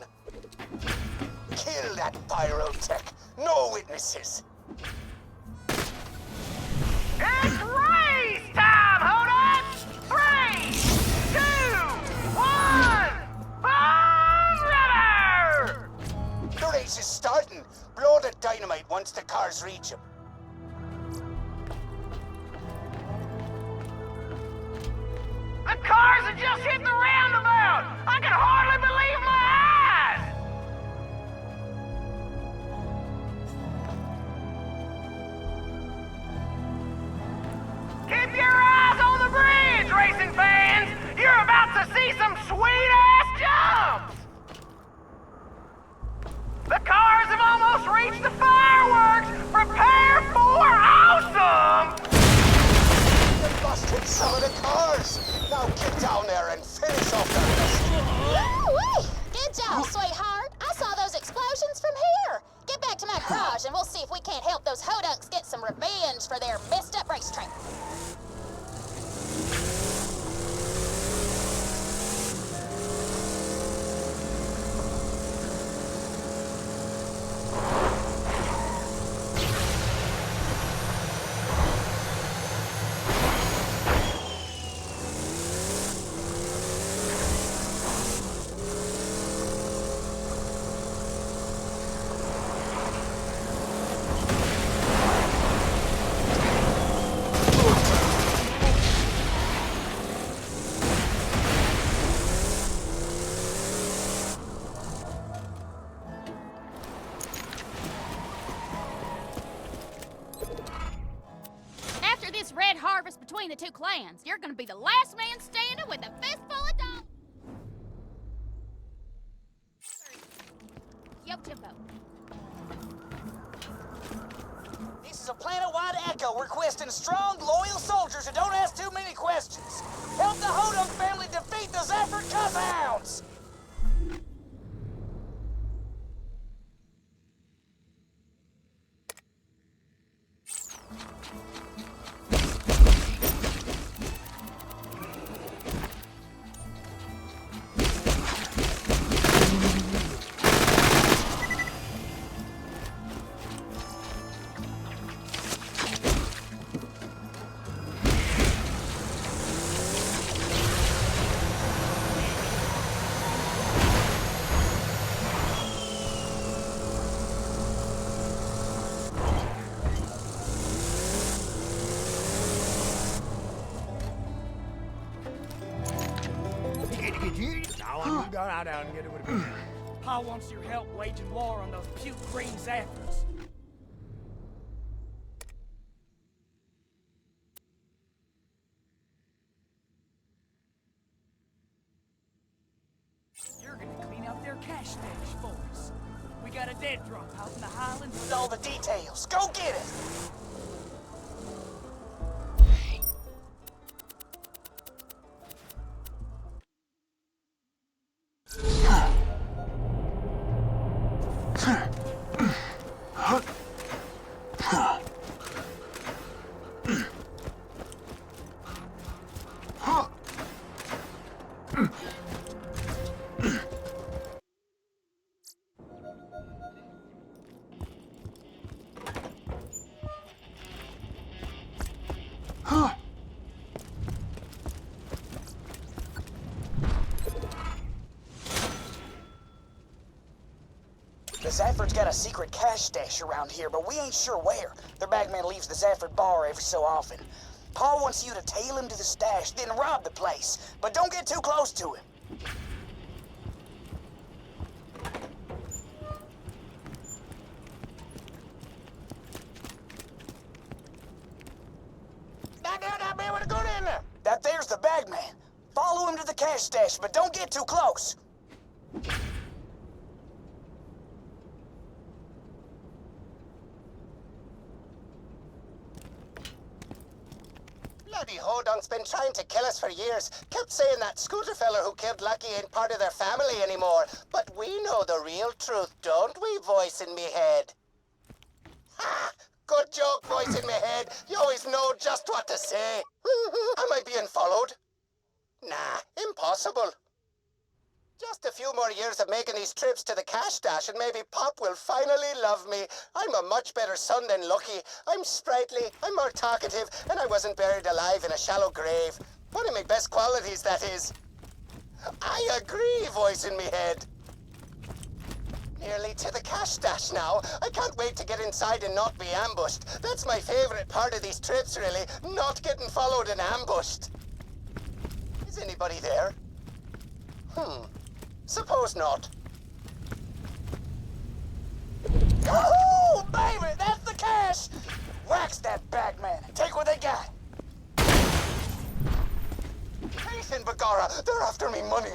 S17: Kill that pyrotech. No witnesses.
S15: It's race time, hold on! 3, 2, 1!
S18: waiting. Blow the dynamite once the cars reach him.
S15: The cars have just hit the roundabout! I can hardly believe my eyes! Keep your eyes on the bridge, racing fans! You're about to see some sweet-ass jumps! The cars have almost reached the fireworks! Prepare for awesome!
S18: You busted some of the cars! Now get down there and finish off the rest!
S9: Woo-wee! Good job, sweetheart. I saw those explosions from here. Get back to my garage and we'll see if we can't help those hodunks get some revenge for their messed up racetrack.
S19: After this red harvest between the two clans, you're gonna be the last man standing with a fistful of dollars. Yo, Jimbo.
S17: This is a planet-wide echo requesting strong, loyal soldiers who don't ask too many questions. Help the Hodum family defeat the Zephyr Cusshounds!
S4: Down and get it with a Pa wants your help waging war on those puke green Zephyrs. You're gonna clean up their cash stash for us. We got a dead drop out in the Highlands
S17: with all the details. Go get it! The Zafford's got a secret cash stash around here, but we ain't sure where. Their bagman leaves the Zafford bar every so often. Paul wants you to tail him to the stash, then rob the place. But don't get too close to him. That there's the bagman. Follow him to the cash stash, but don't get too close.
S18: Bloody Hodunk's been trying to kill us for years. Kept saying that Scooter fella who killed Lucky ain't part of their family anymore. But we know the real truth, don't we, voice in me head? Ha! Good joke, voice in me head. You always know just what to say. Am I being followed? Nah, impossible. Just a few more years of making these trips to the cash stash and maybe Pop will finally love me. I'm a much better son than Lucky. I'm sprightly, I'm more talkative, and I wasn't buried alive in a shallow grave. One of my best qualities, that is. I agree, voice in me head.
S17: Nearly to the cash stash now. I can't wait to get inside and not be ambushed. That's my favorite part of these trips, really. Not getting followed and ambushed. Is anybody there? Suppose not. Woohoo! Baby, that's the cash! Wax that bagman and take what they got. Patient, Bagara. They're after me money.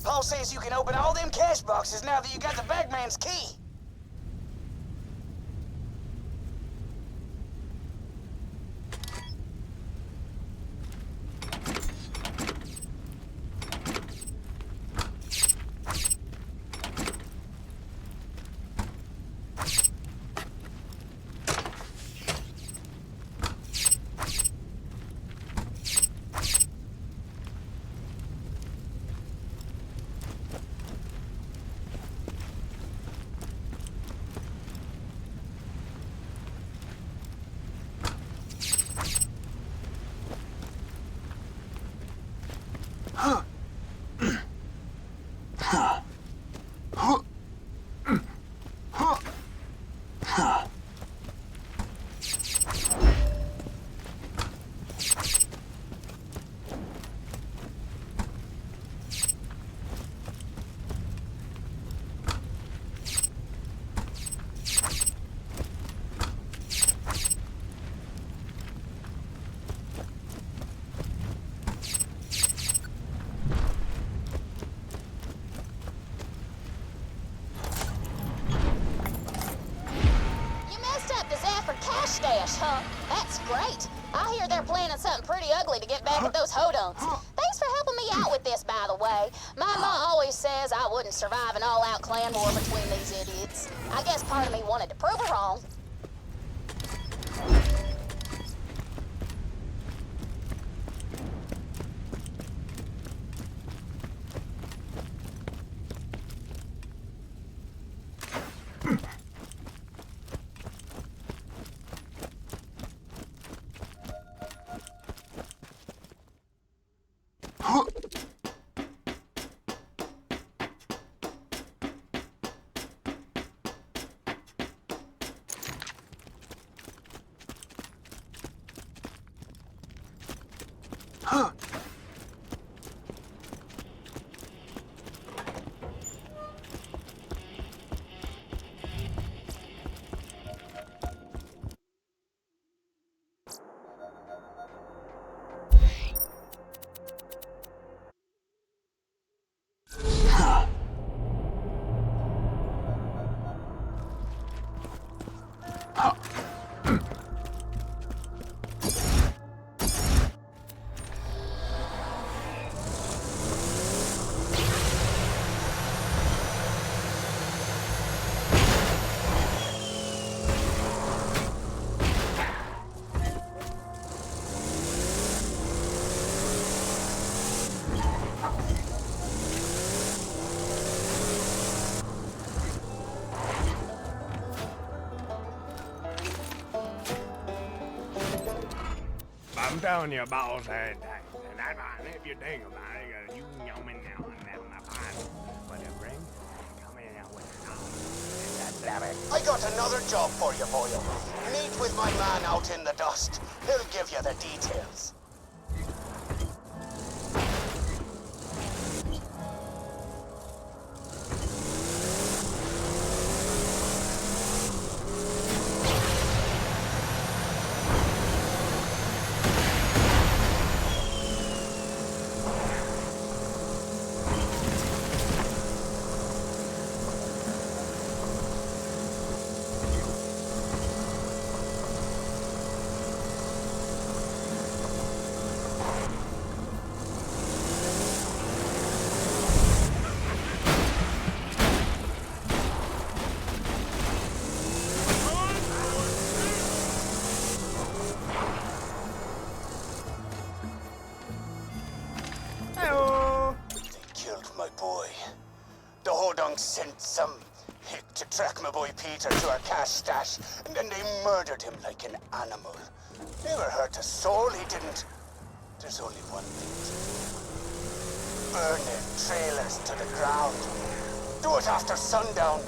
S8: Paul says you can open all them cash boxes now that you got the bagman's key.
S19: Huh? That's great. I hear they're planning something pretty ugly to get back at those hodunks. Thanks for helping me out with this, by the way. My ma always says I wouldn't survive an all-out clan war between these idiots. I guess part of me wanted to prove her wrong.
S5: I'm telling you, boss, and if you think about it, you know me now and then my pants. But a ring, come in now with it.
S17: I got another job for you, Boyle. Meet with my man out in the dust. He'll give you the details.
S18: sent some hick to track my boy Peter to our cash stash, and then they murdered him like an animal. Never hurt a soul, he didn't. There's only one thing to do. Burn their trailers to the ground. Do it after sundown.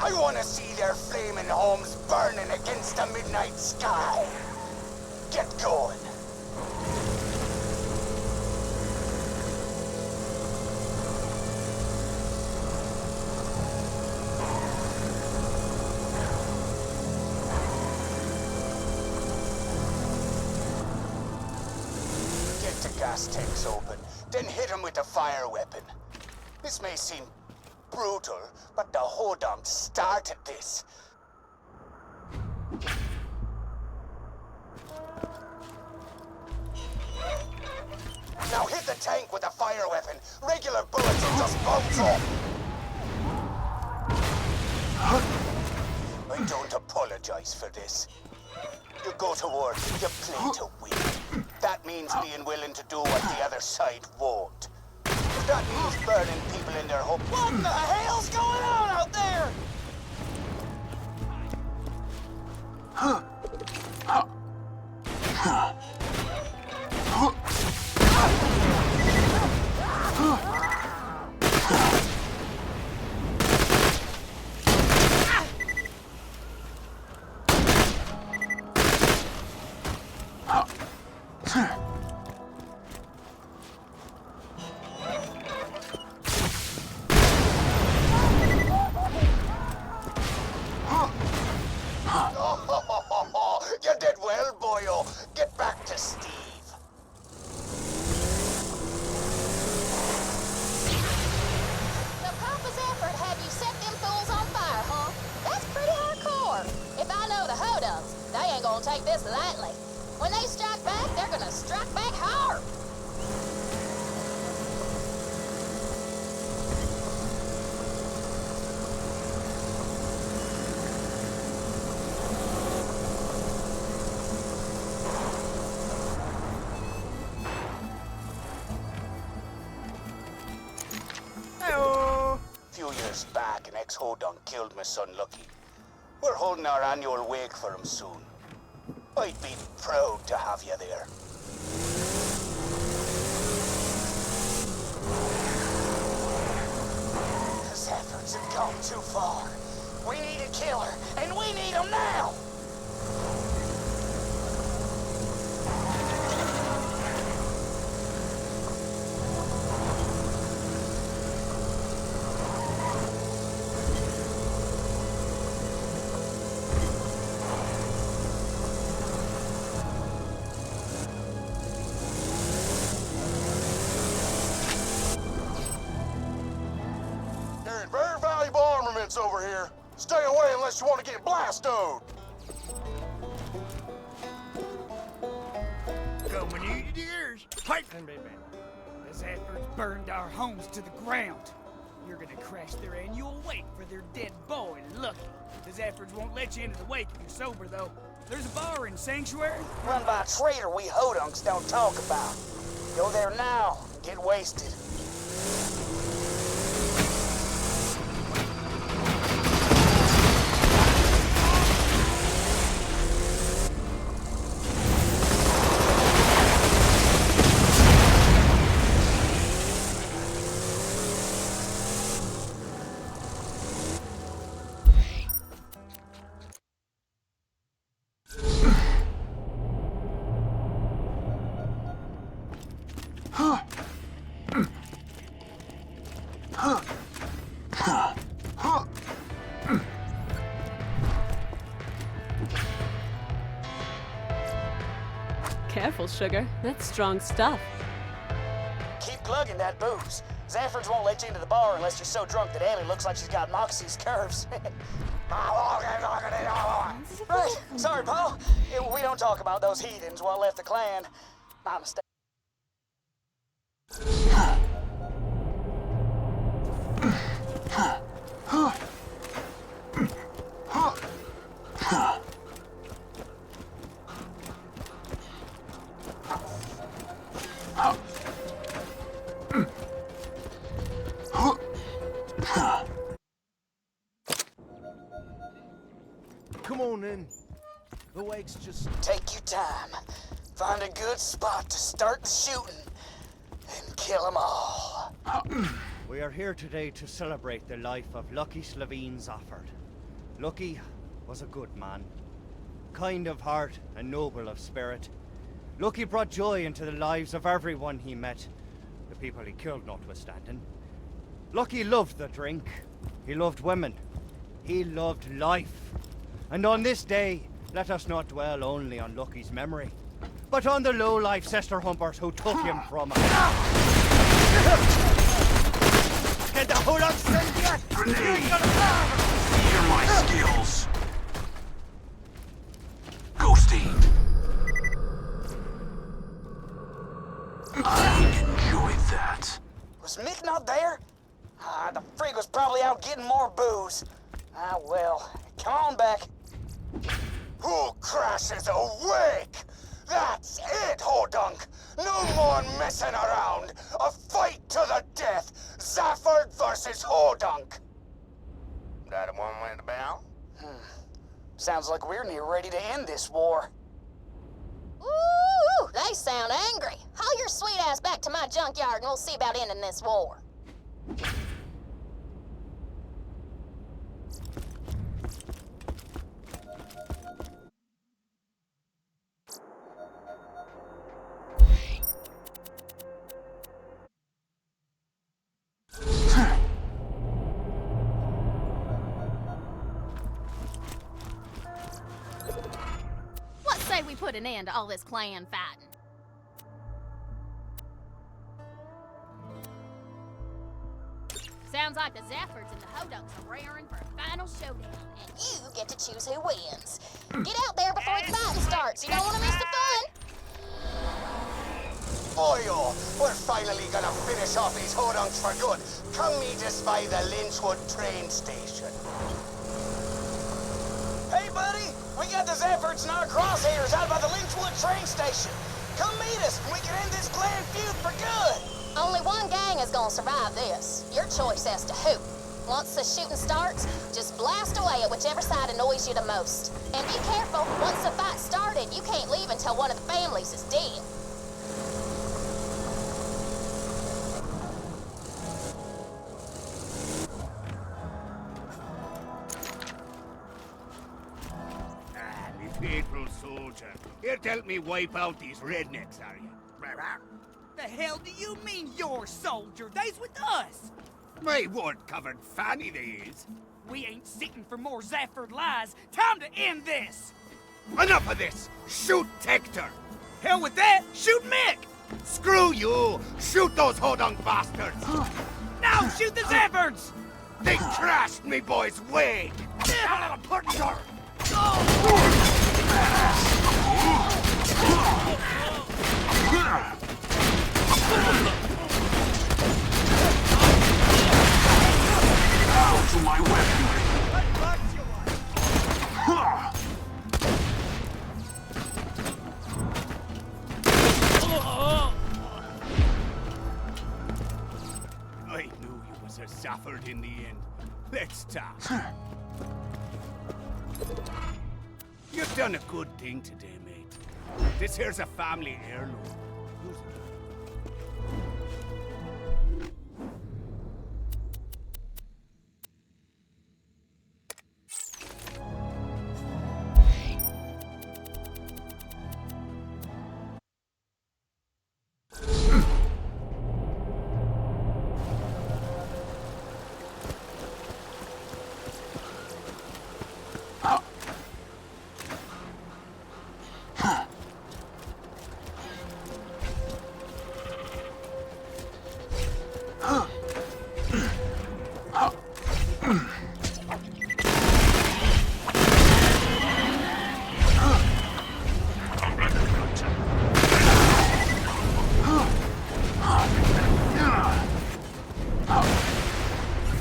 S18: I want to see their flaming homes burning against the midnight sky. Get going. Get the gas tanks open, then hit them with the fire weapon. This may seem brutal, but the Hodonk started this. Now hit the tank with a fire weapon. Regular bullets will just bounce off. I don't apologize for this. You go to war, you play to win. That means being willing to do what the other side won't. If that means burning people in their home. What the hell's going on out there? You did well, boyo. Get back to Steve.
S19: So Papa's effort had you set them fools on fire, huh? That's pretty hardcore. If I know the Hodunks, they ain't gonna take this lightly. When they strike back, they're gonna strike back hard.
S18: A few years back, an ex-Hodonk killed my son Lucky. We're holding our annual wake for him soon. I'd be proud to have you there. His efforts have gone too far. We need a killer, and we need him now!
S6: Carrying very valuable armaments over here. Stay away unless you want to get blasted.
S20: Coming in yours. Pipeline, baby. The Zaffords burned our homes to the ground. You're gonna crash their annual wake for their dead boy, Lucky. The Zaffords won't let you into the wake if you're sober, though. There's a bar in Sanctuary.
S18: Run by a traitor we Hodunks don't talk about. Go there now and get wasted.
S2: Careful, sugar. That's strong stuff.
S18: Keep glugging that booze. Zaffords won't let you into the bar unless you're so drunk that Ellie looks like she's got Moxie's curves. Right, sorry, Paul. We don't talk about those heathens while left the clan. My mistake.
S4: Come on, then. The wake's just...
S17: Take your time. Find a good spot to start shooting. And kill them all.
S18: We are here today to celebrate the life of Lucky Slavine Zafford. Lucky was a good man. Kind of heart and noble of spirit. Lucky brought joy into the lives of everyone he met. The people he killed notwithstanding. Lucky loved the drink. He loved women. He loved life. And on this day, let us not dwell only on Lucky's memory, but on the low-life sister humpers who took him from us. Can the whole lot send you?
S10: Grenade! Hear my skills. Ghosting. I enjoyed that.
S17: Was Mick not there? The freak was probably out getting more booze. Ah, well. Come on back. Who crashes a wake? That's it, Hodunk! No more messing around! A fight to the death! Zafford versus Hodunk! That a one went about? Sounds like we're near ready to end this war.
S19: Ooh, they sound angry. Haul your sweet ass back to my junkyard and we'll see about ending this war.
S21: What say we put an end to all this clan fighting? Sounds like the Zaffords and the Hodunks are raring for a final showdown.
S19: And you get to choose who wins. Get out there before the fighting starts. You don't want to miss the fun.
S17: Boyo, we're finally gonna finish off these Hodunks for good. Come meet us by the Lynchwood train station. Hey, buddy! We got the Zaffords in our crosshairs out by the Lynchwood train station. Come meet us and we can end this clan feud for good.
S19: Only one gang is gonna survive this. Your choice as to who. Once the shooting starts, just blast away at whichever side annoys you the most. And be careful, once the fight started, you can't leave until one of the families is dead.
S18: Me faithful soldier. Here to help me wipe out these rednecks, are you?
S20: The hell do you mean, your soldier? They's with us!
S18: My word-covered fanny they is.
S20: We ain't sitting for more Zafford lies. Time to end this!
S18: Enough of this! Shoot Tector!
S20: Hell with that! Shoot Mick!
S18: Screw you! Shoot those Hodunk bastards!
S20: Now shoot the Zaffords!
S18: They crashed me boy's wig!
S10: Now to my weaponry.
S18: I knew you was a Zafford in the end. Let's talk. You've done a good thing today, mate. This here's a family heirloom. Who's it?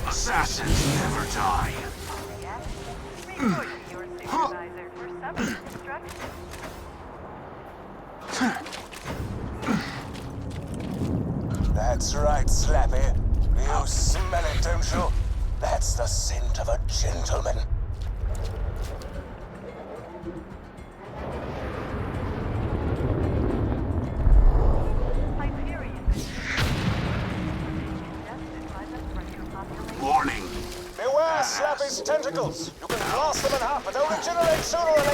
S10: Assassins never die.
S17: That's right, Slappy. You smell it, don't you? That's the scent of a gentleman. particles. You can blast them in half, but they'll regenerate sooner or later.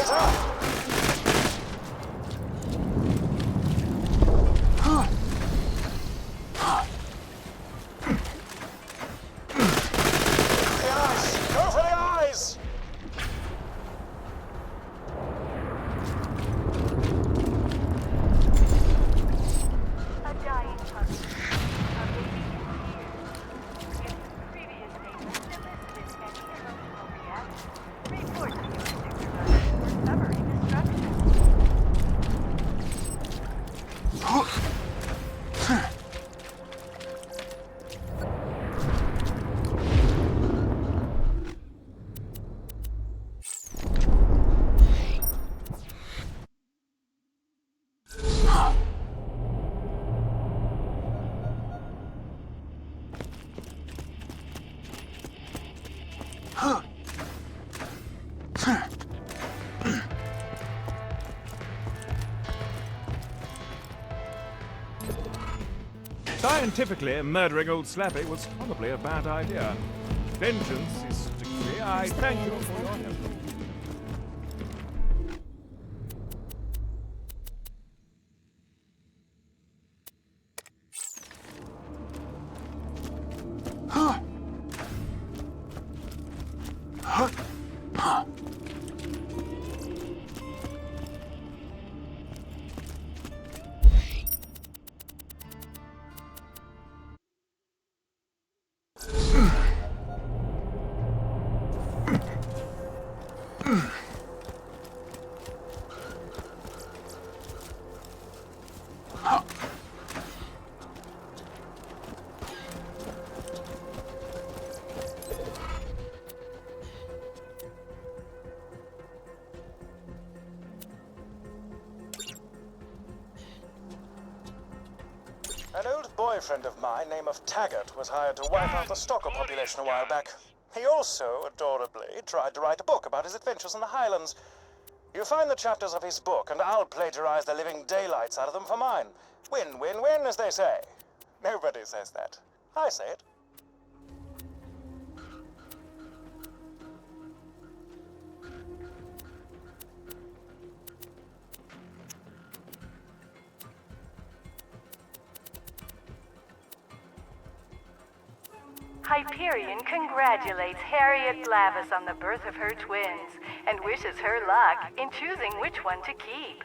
S17: The eyes! Go for the eyes!
S15: A dying puppy. A baby in tears. If previous statements elicited any emotional reaction, report to your supervisor for summary destruction.
S3: Scientifically, murdering old Slappy was probably a bad idea. Vengeance is strictly. I thank you for your help.
S17: An old boyfriend of mine, name of Taggart, was hired to wipe out the stalker population a while back. He also, adorably, tried to write a book about his adventures in the Highlands. You find the chapters of his book, and I'll plagiarize the living daylights out of them for mine. Win, win, win, as they say. Nobody says that. I say it.
S15: Hyperion congratulates Harriet Glavis on the birth of her twins and wishes her luck in choosing which one to keep.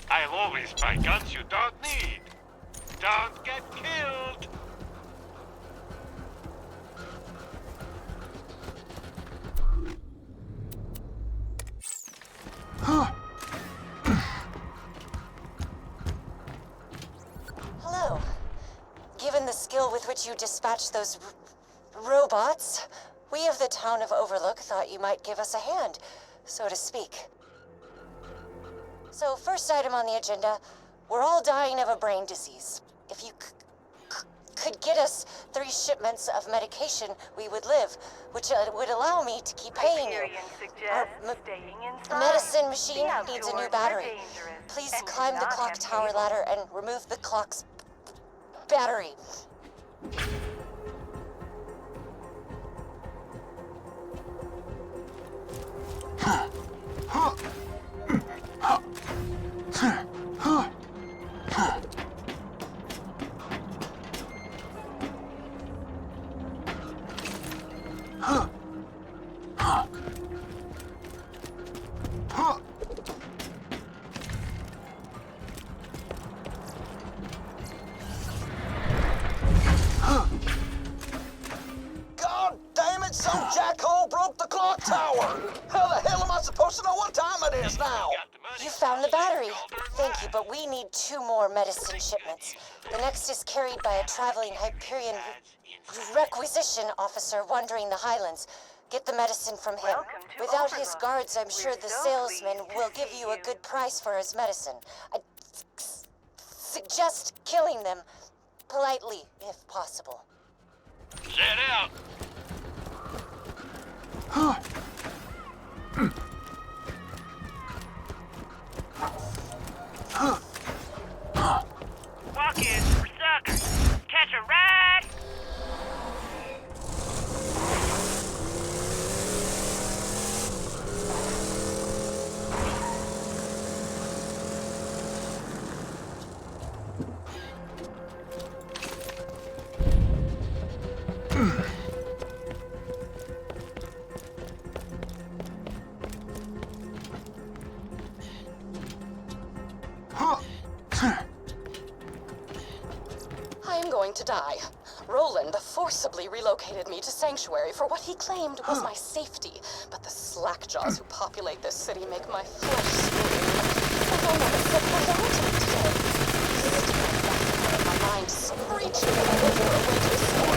S1: I'll always buy guns you don't need. Don't get killed.
S9: Hello. Given the skill with which you dispatched those robots, we of the town of Overlook thought you might give us a hand, so to speak. So, first item on the agenda, we're all dying of a brain disease. If you could get us 3 shipments of medication, we would live, which would allow me to keep paying you. Our medicine machine needs a new battery. Please climb the clock tower ladder and remove the clock's battery.
S17: God damn it, some jackhole broke the clock tower! How the hell am I supposed to know what time it is now?
S9: You found the battery. Thank you, but we need 2 more medicine shipments. The next is carried by a traveling Hyperion requisition officer wandering the Highlands. Get the medicine from him. Without his guards, I'm sure the salesman will give you a good price for his medicine. I suggest killing them politely, if possible.
S1: Set out.
S7: going to die. Roland forcibly relocated me to Sanctuary for what he claimed was my safety, but the slackjaws who populate this city make my flesh scream. And I'll never set foot on it today. My mind screeching for a way to escape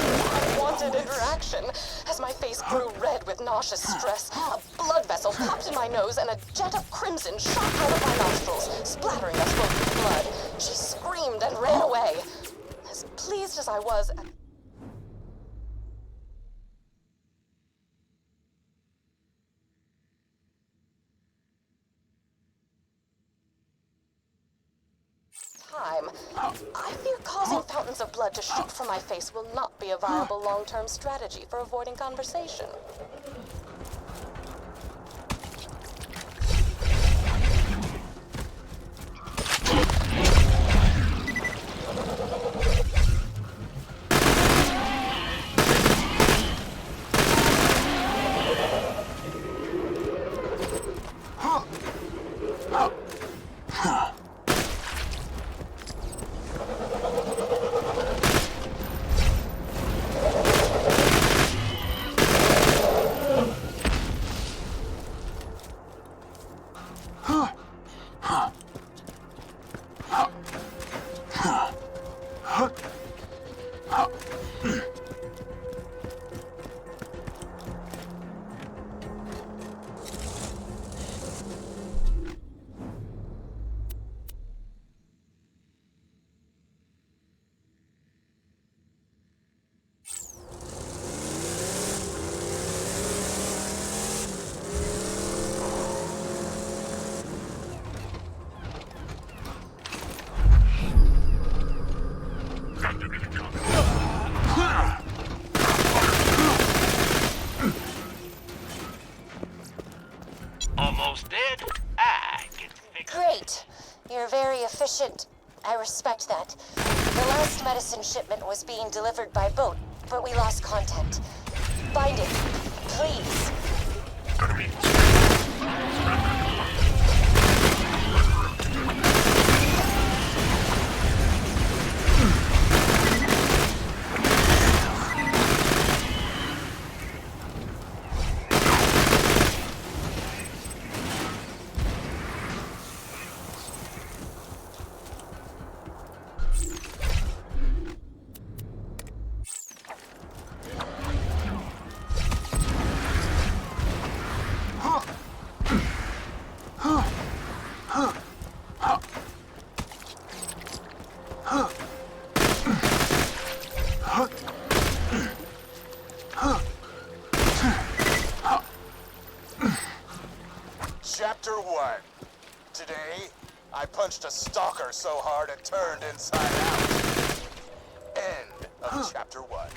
S7: unwanted interaction. As my face grew red with nauseous stress, a blood vessel popped in my nose and a jet of crimson shot out of my nostrils, splattering us both with blood. She screamed and ran away. As pleased as I was at time, I fear causing fountains of blood to shoot from my face will not be a viable long-term strategy for avoiding conversation.
S1: Almost dead? I can fix it.
S9: Great. You're very efficient. I respect that. The last medicine shipment was being delivered by boat, but we lost contact. Find it, please.
S6: Chapter 1. Today, I punched a stalker so hard it turned inside out. End of Chapter 1.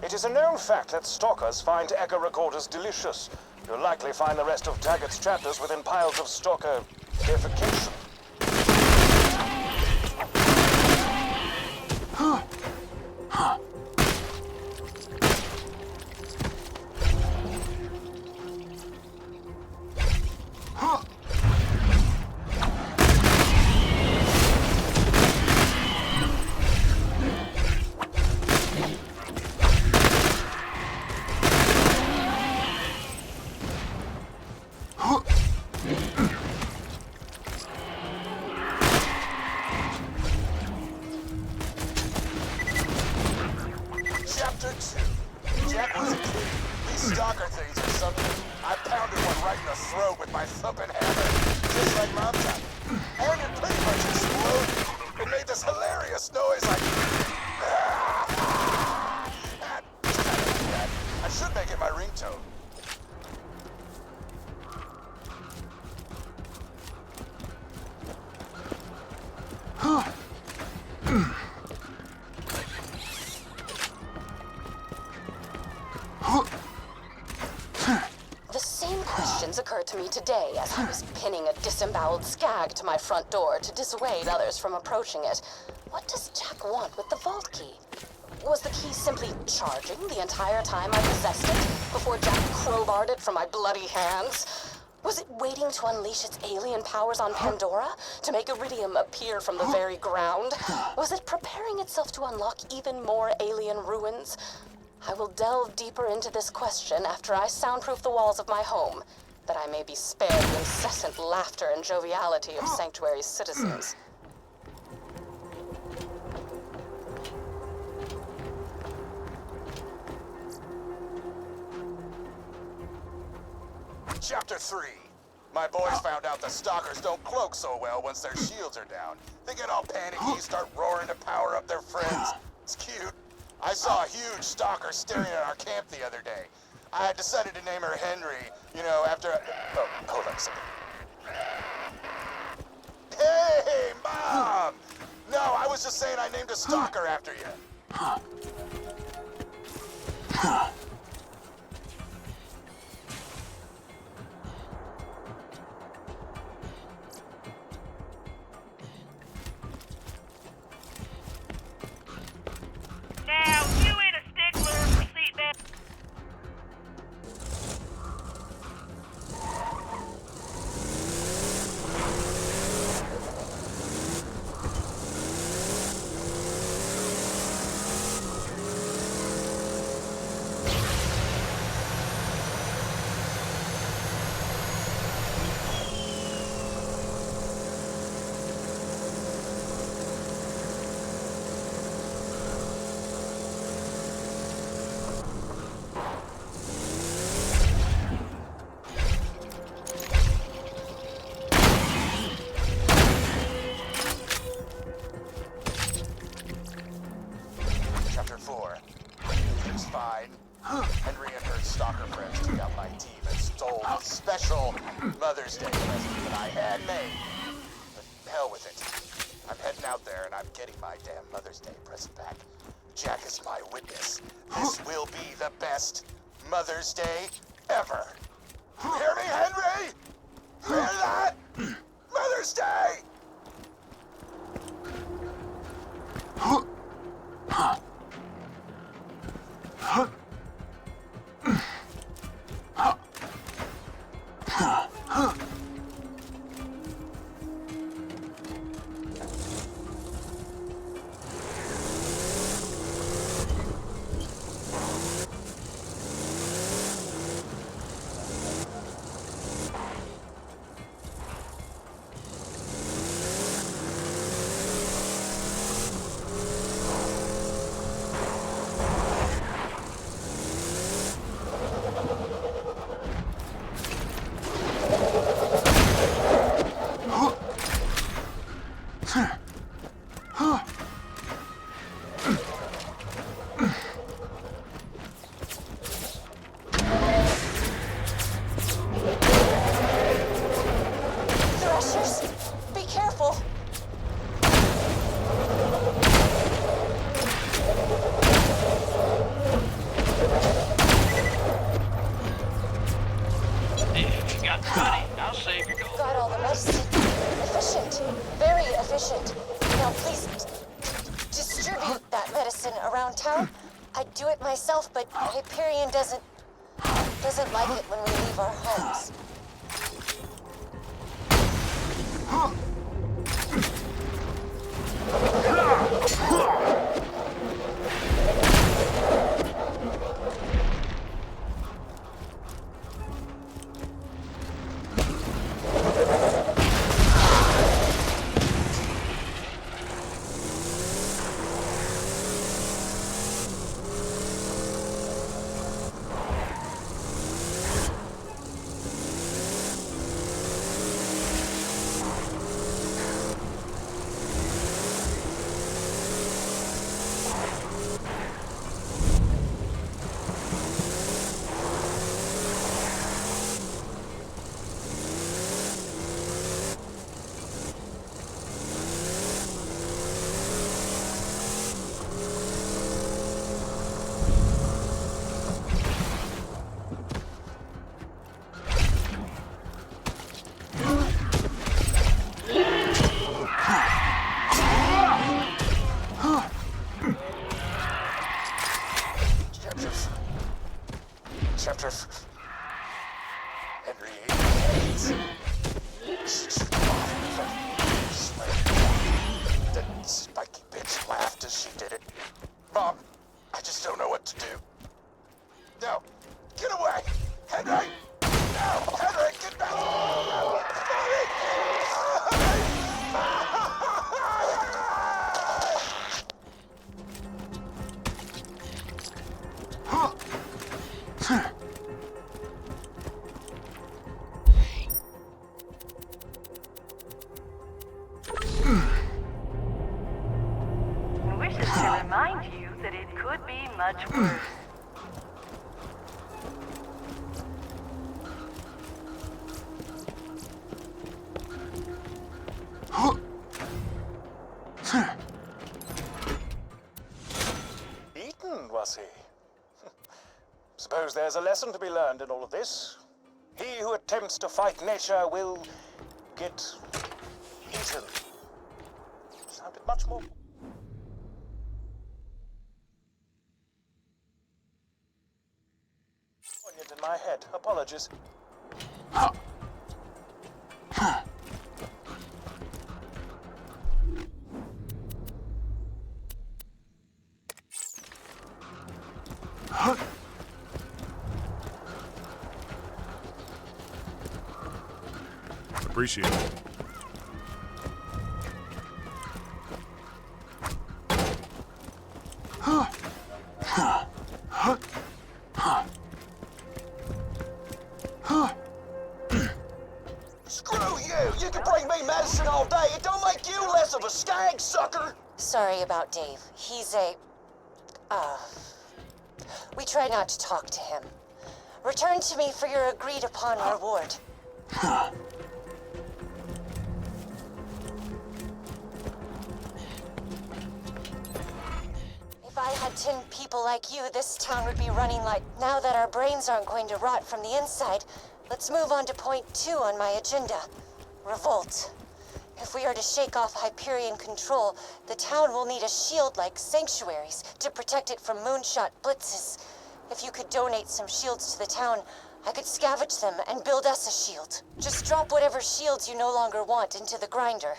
S3: It is a known fact that stalkers find echo recorders delicious. You'll likely find the rest of Taggart's chapters within piles of stalker deification.
S6: Chapter 2. Jack was a kid. These stalker things are something. I pounded one right in the throat with my thumping hammer, just like Mom taught me. And it pretty much exploded. It made this hilarious noise like... I should make it my ringtone.
S7: The same questions occurred to me today as I was pinning a disemboweled skag to my front door to dissuade others from approaching it. What does Jack want with the vault key? Was the key simply charging the entire time I possessed it before Jack crowbarred it from my bloody hands? Was it waiting to unleash its alien powers on Pandora? To make Iridium appear from the very ground? Was it preparing itself to unlock even more alien ruins? I will delve deeper into this question after I soundproof the walls of my home, that I may be spared the incessant laughter and joviality of Sanctuary's citizens.
S11: Chapter 3. My boys found out the stalkers don't cloak so well once their shields are down. They get all panicky, start roaring to power up their friends. It's cute. I saw a huge stalker staring at our camp the other day. I had decided to name her Henry, you know, after... Oh, hold on a second. Hey, Mom! No, I was just saying I named a stalker after you.
S15: Now, you ain't a stickler for seatbelt.
S11: Chapter 4. Everything's fine. Henry and her stalker friends took out my team and stole the special Mother's Day present that I had made. But hell with it. I'm heading out there and I'm getting my damn Mother's Day present back. Jack is my witness. This will be the best Mother's Day ever. You hear me, Henry? You hear that? Mother's Day!
S7: Threshers, be careful!
S14: If you got the money, I'll save your gold.
S9: Got all the medicine. Efficient. Very efficient. Now please distribute that medicine around town. I'd do it myself, but Hyperion doesn't like it when we leave our homes.
S15: much worse.
S11: Eaten, was he? Suppose there's a lesson to be learned in all of this. He who attempts to fight nature will get eaten. Sounded much more poignant in my head. Apologies.
S3: Appreciate it.
S17: Screw you! You can bring me medicine all day. It don't make you less of a skag, sucker!
S9: Sorry about Dave. He's a... We try not to talk to him. Return to me for your agreed-upon reward. If I had 10 people like you, this town would be running like... Now that our brains aren't going to rot from the inside, let's move on to point 2 on my agenda. Revolt. If we are to shake off Hyperion control, the town will need a shield like sanctuaries to protect it from moonshot blitzes. If you could donate some shields to the town, I could scavenge them and build us a shield. Just drop whatever shields you no longer want into the grinder.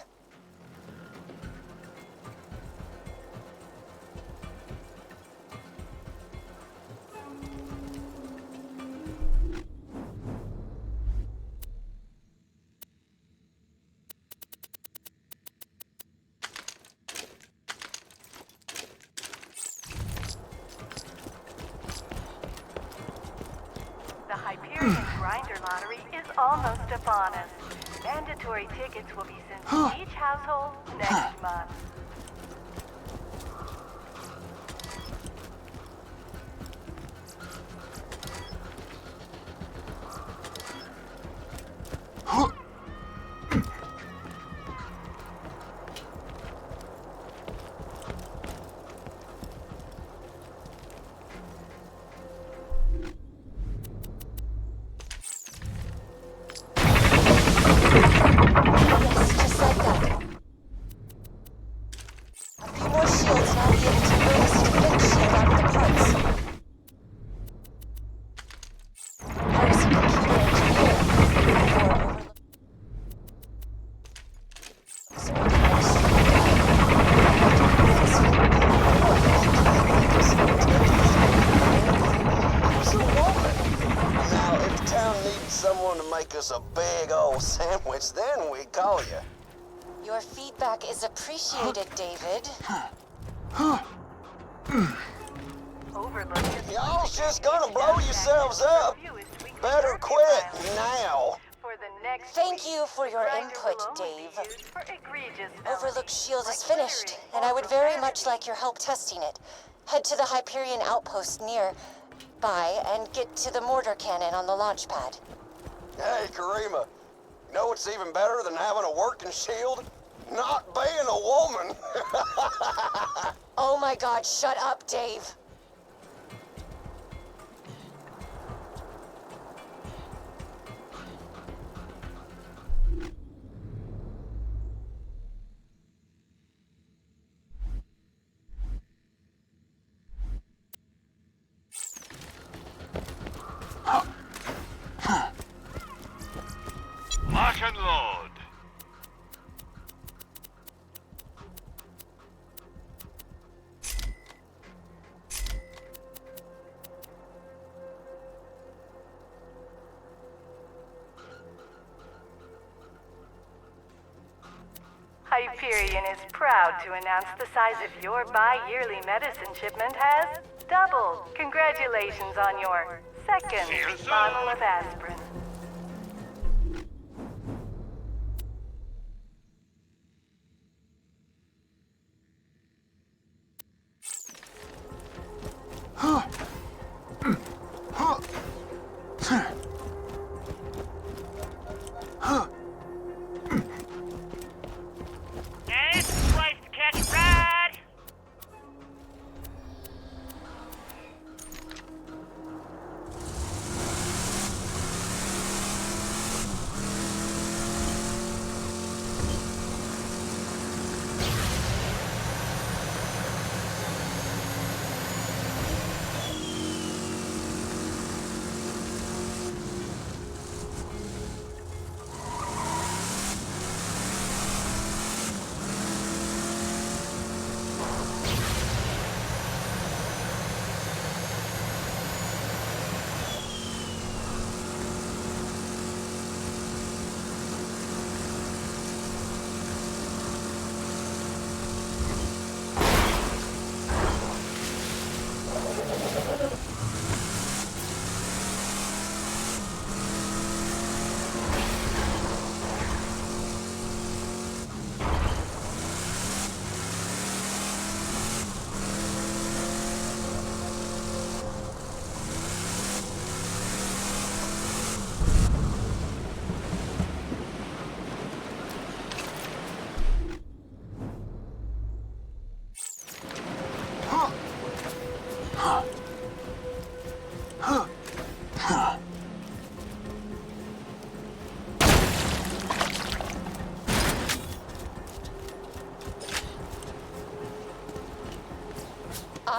S15: The Hyperion Grinder Lottery is almost upon us. Mandatory tickets will be sent to each household next month.
S17: Us a big old sandwich, then we call you.
S9: Your feedback is appreciated, David.
S17: Y'all's just gonna blow yourselves up. Better quit now.
S9: Thank you for your input, Dave. Overlook Shield is finished, and I would very much like your help testing it. Head to the Hyperion outpost nearby and get to the mortar cannon on the launch pad.
S17: Hey, Karima, you know what's even better than having a working shield? Not being a woman!
S9: Oh my god, shut up, Dave.
S1: Lock and load.
S15: Hyperion is proud to announce the size of your bi-yearly medicine shipment has doubled. Congratulations on your second bottle of aspirin.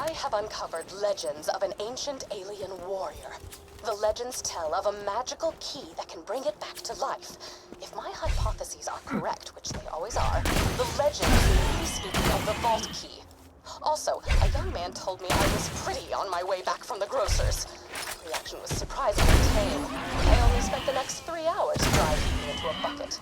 S7: I have uncovered legends of an ancient alien warrior. The legends tell of a magical key that can bring it back to life. If my hypotheses are correct, which they always are, the legends may be speaking of the vault key. Also, a young man told me I was pretty on my way back from the grocer's. The reaction was surprisingly tame. I only spent the next 3 hours dry heaving into a bucket.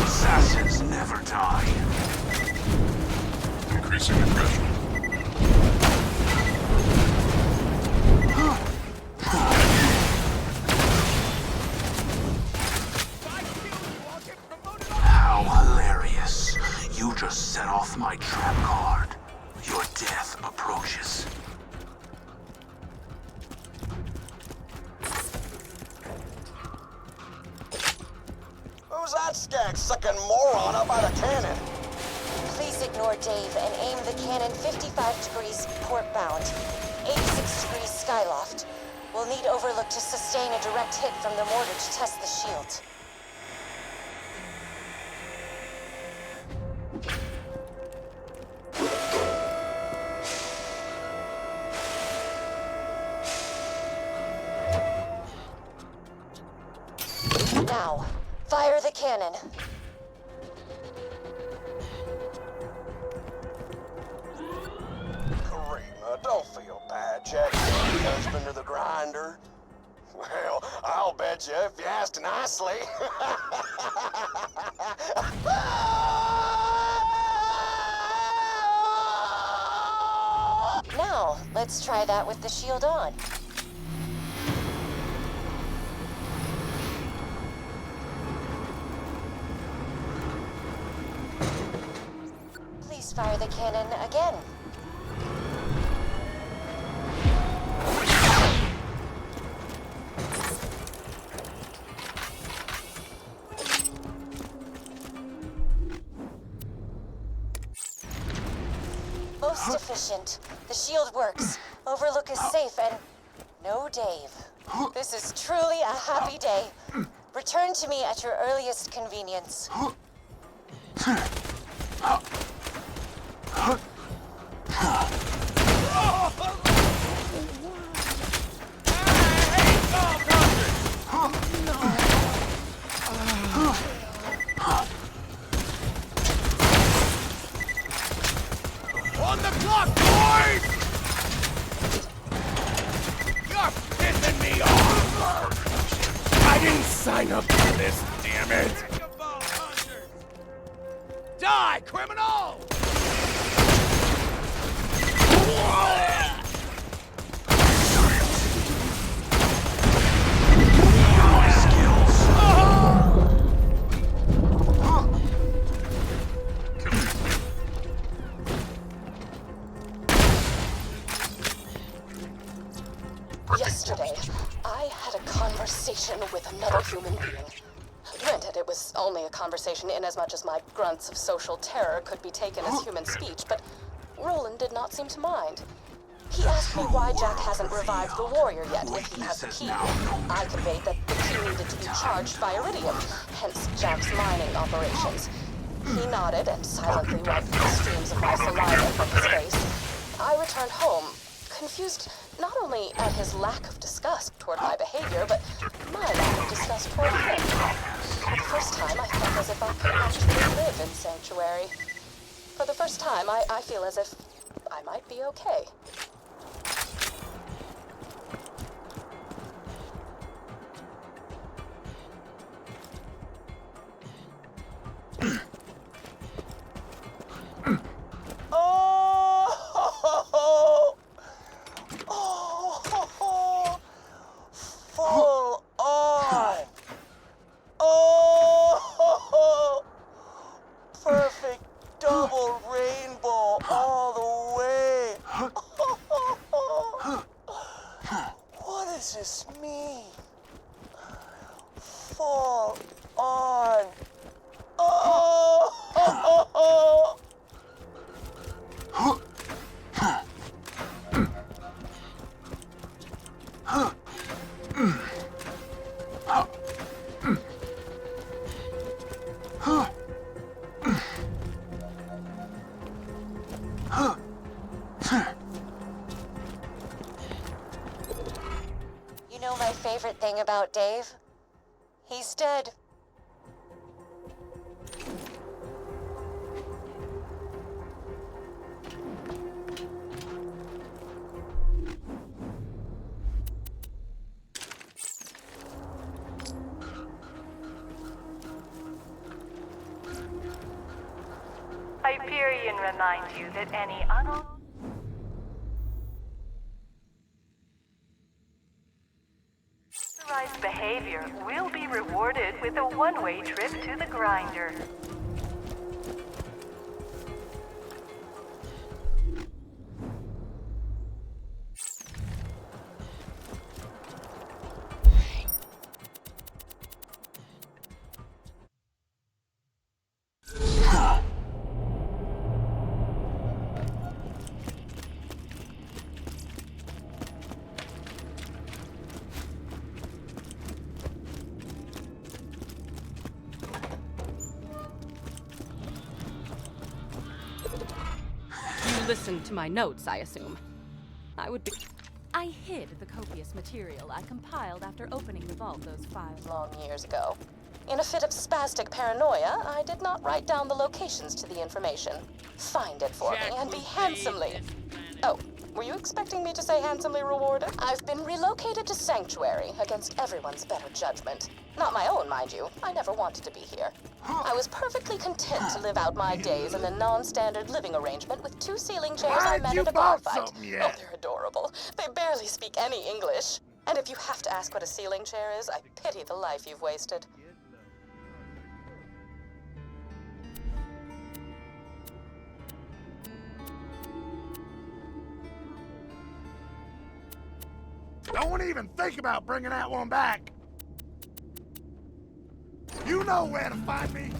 S10: Assassins never die. Increasing aggression. How hilarious. You just set off my trap card. Your death approaches.
S17: Who's that skag-sucking moron up by the cannon?
S9: Please ignore Dave and aim the cannon 55 degrees port-bound, 86 degrees skyloft. We'll need Overlook to sustain a direct hit from the mortar to test the shield. Now, fire the cannon.
S17: Karima, don't feel bad, Jack. You're the husband of the grinder. Well, I'll bet you if you asked nicely.
S9: Now, let's try that with the shield on. Please fire the cannon again. Most efficient. The shield works. Overlook is safe and... no Dave. This is truly a happy day. Return to me at your earliest convenience.
S5: On the clock, boys! You're pissing me off! I didn't sign up for this, damn it! Die, criminal!
S16: human being. Granted, it was only a conversation inasmuch as my grunts of social terror could be taken as human speech, but Roland did not seem to mind. He asked me why Jack hasn't revived the warrior yet if he has the key. I conveyed that the key needed to be charged by iridium, hence Jack's mining operations. He nodded and silently wiped the streams of my saliva from his face. I returned home, confused not only at his lack of disgust toward my behavior, but my lack of disgust toward him. For the first time, I felt as if I could actually live in Sanctuary. For the first time, I feel as if I might be okay.
S17: Full on! Oh! Perfect double rainbow all the way! What does this mean? Full on! Oh!
S9: You know my favorite thing about Dave? He's dead.
S15: Hyperion reminds you that any unauthorized behavior will be rewarded with a one-way trip to the grinder.
S7: You listened to my notes, I assume. I hid the copious material I compiled after opening the vault those 5
S16: long years ago. In a fit of spastic paranoia, I did not write down the locations to the information. Find it for me and be handsomely... Oh, were you expecting me to say handsomely rewarded? I've been relocated to Sanctuary against everyone's better judgment. Not my own, mind you. I never wanted to be here. I was perfectly content to live out my days in a non-standard living arrangement with 2 ceiling chairs I met at a bar fight. Oh, they're adorable. They barely speak any English. And if you have to ask what a ceiling chair is, I pity the life you've wasted.
S13: Don't even think about bringing that one back. You know where to find me.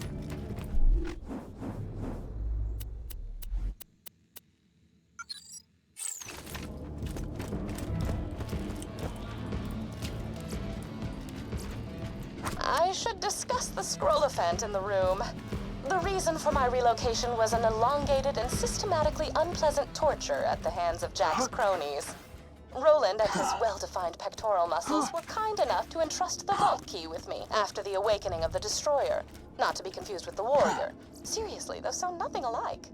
S16: I should discuss the scrollophaint in the room. The reason for my relocation was an elongated and systematically unpleasant torture at the hands of Jack's cronies. Roland and his well-defined pectoral muscles were kind enough to entrust the vault key with me after the awakening of the Destroyer, not to be confused with the Warrior. Seriously, those sound nothing alike.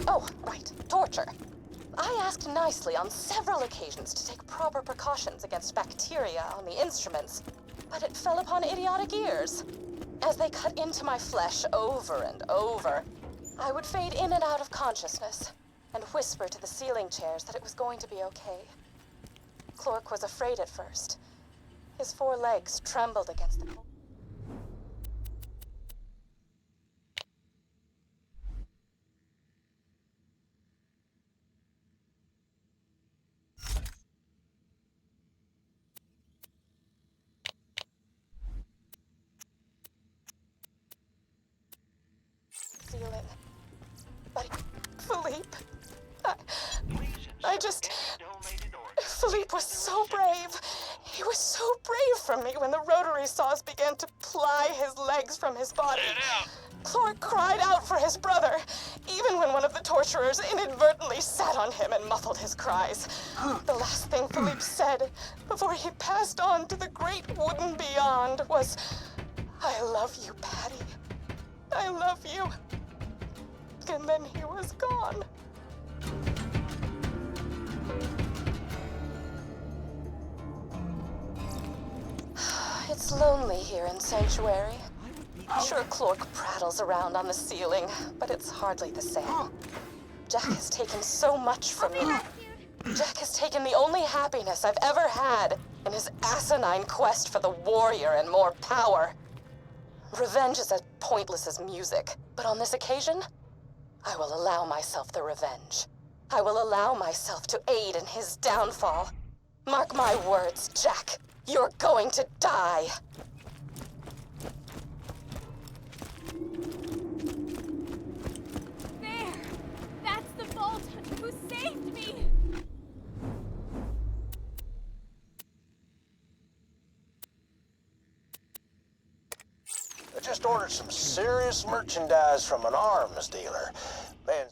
S16: Oh, right, torture. I asked nicely on several occasions to take proper precautions against bacteria on the instruments, but it fell upon idiotic ears. As they cut into my flesh over and over, I would fade in and out of consciousness and whisper to the ceiling chairs that it was going to be okay. Clork was afraid at first. His 4 legs trembled against the... Philippe. I just... Philippe was so brave. He was so brave for me when the rotary saws began to ply his legs from his body. Clark cried out for his brother, even when one of the torturers inadvertently sat on him and muffled his cries. The last thing Philippe said before he passed on to the great wooden beyond was, "I love you, Patty. I love you." And then he was gone. It's lonely here in Sanctuary. Sure, Clark prattles around on the ceiling, but it's hardly the same. Jack has taken so much from me. Jack has taken the only happiness I've ever had in his asinine quest for the warrior and more power. Revenge is as pointless as music, but on this occasion, I will allow myself the revenge. I will allow myself to aid in his downfall. Mark my words, Jack. You're going to die.
S21: There! That's the Vault Hunter who saved me!
S11: I just ordered some serious merchandise from an arms dealer. Man,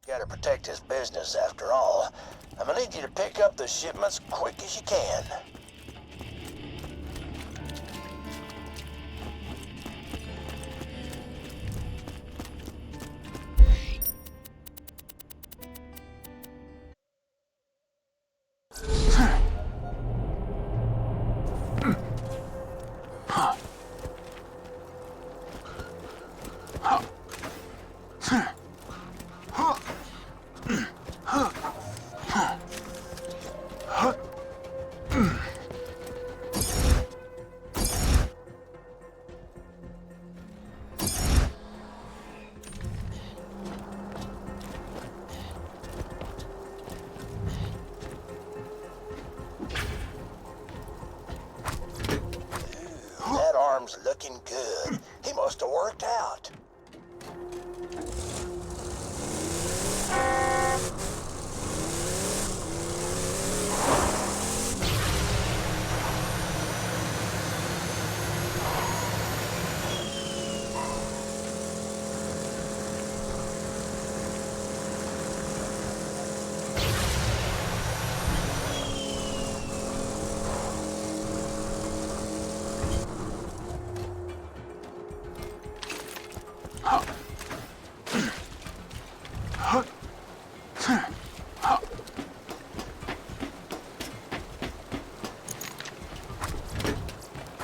S11: gotta protect his business after all. I'm gonna need you to pick up the shipments quick as you can.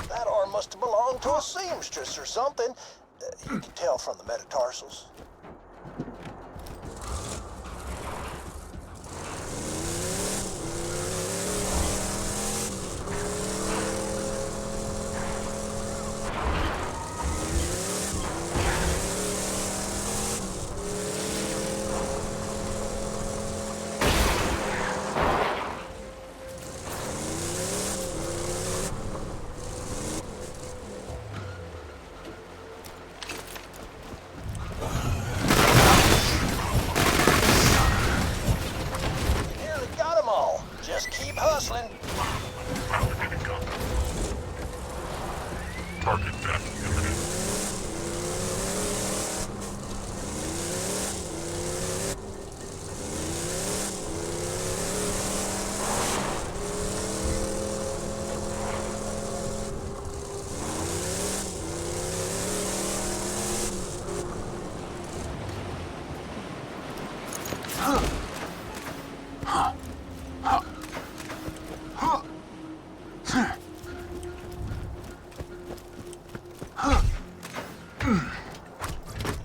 S17: That arm must have belonged to a seamstress or something. You can tell from the metatarsals. Nearly got them all. Just keep hustling.
S10: Target death imminent.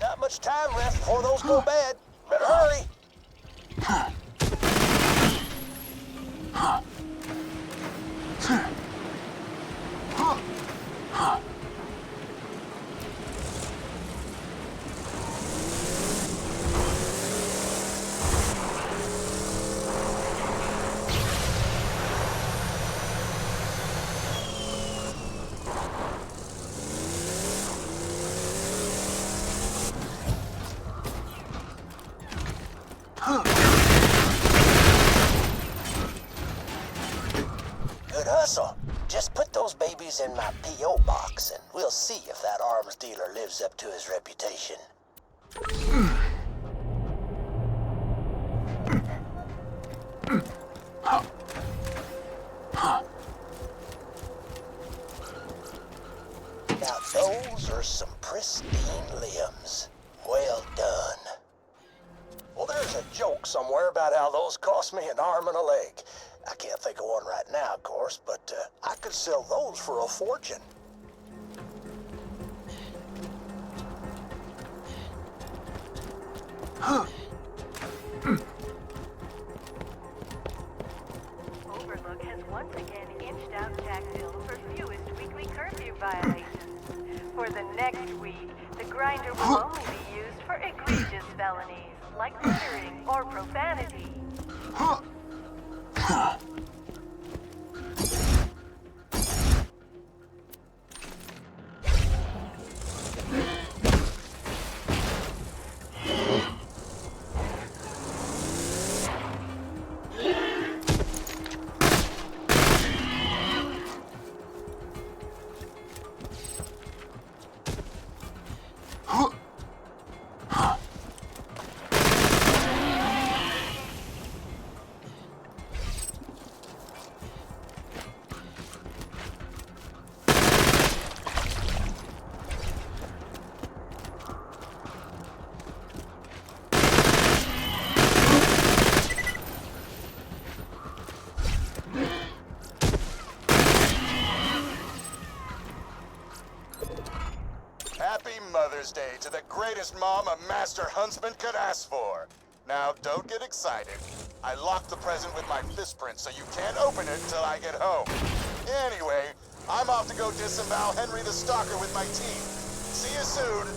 S17: Not much time left before those go bad. Better hurry. Good hustle. Just put those babies in my P.O. box, and we'll see if that arms dealer lives up to his reputation. Now those are some pristine limbs. Well done. Well, there's a joke somewhere about how those cost me an arm and a leg. I can't think of one right now, of course, but I could sell those for a fortune.
S15: Overlook has once again inched out Jacksonville for fewest weekly curfew violations. For the next week, the grinder will only be used for egregious felonies, like littering or profanity.
S11: Happy Mother's Day to the greatest mom a master huntsman could ask for. Now, don't get excited. I locked the present with my fist print, so you can't open it until I get home. Anyway, I'm off to go disembowel Henry the Stalker with my team. See you soon.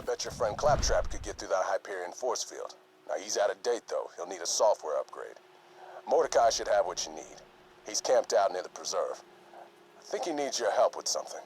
S12: bet your friend Claptrap could get through that Hyperion force field. Now, he's out of date, though. He'll need a software upgrade. Mordecai should have what you need. He's camped out near the preserve. I think he needs your help with something.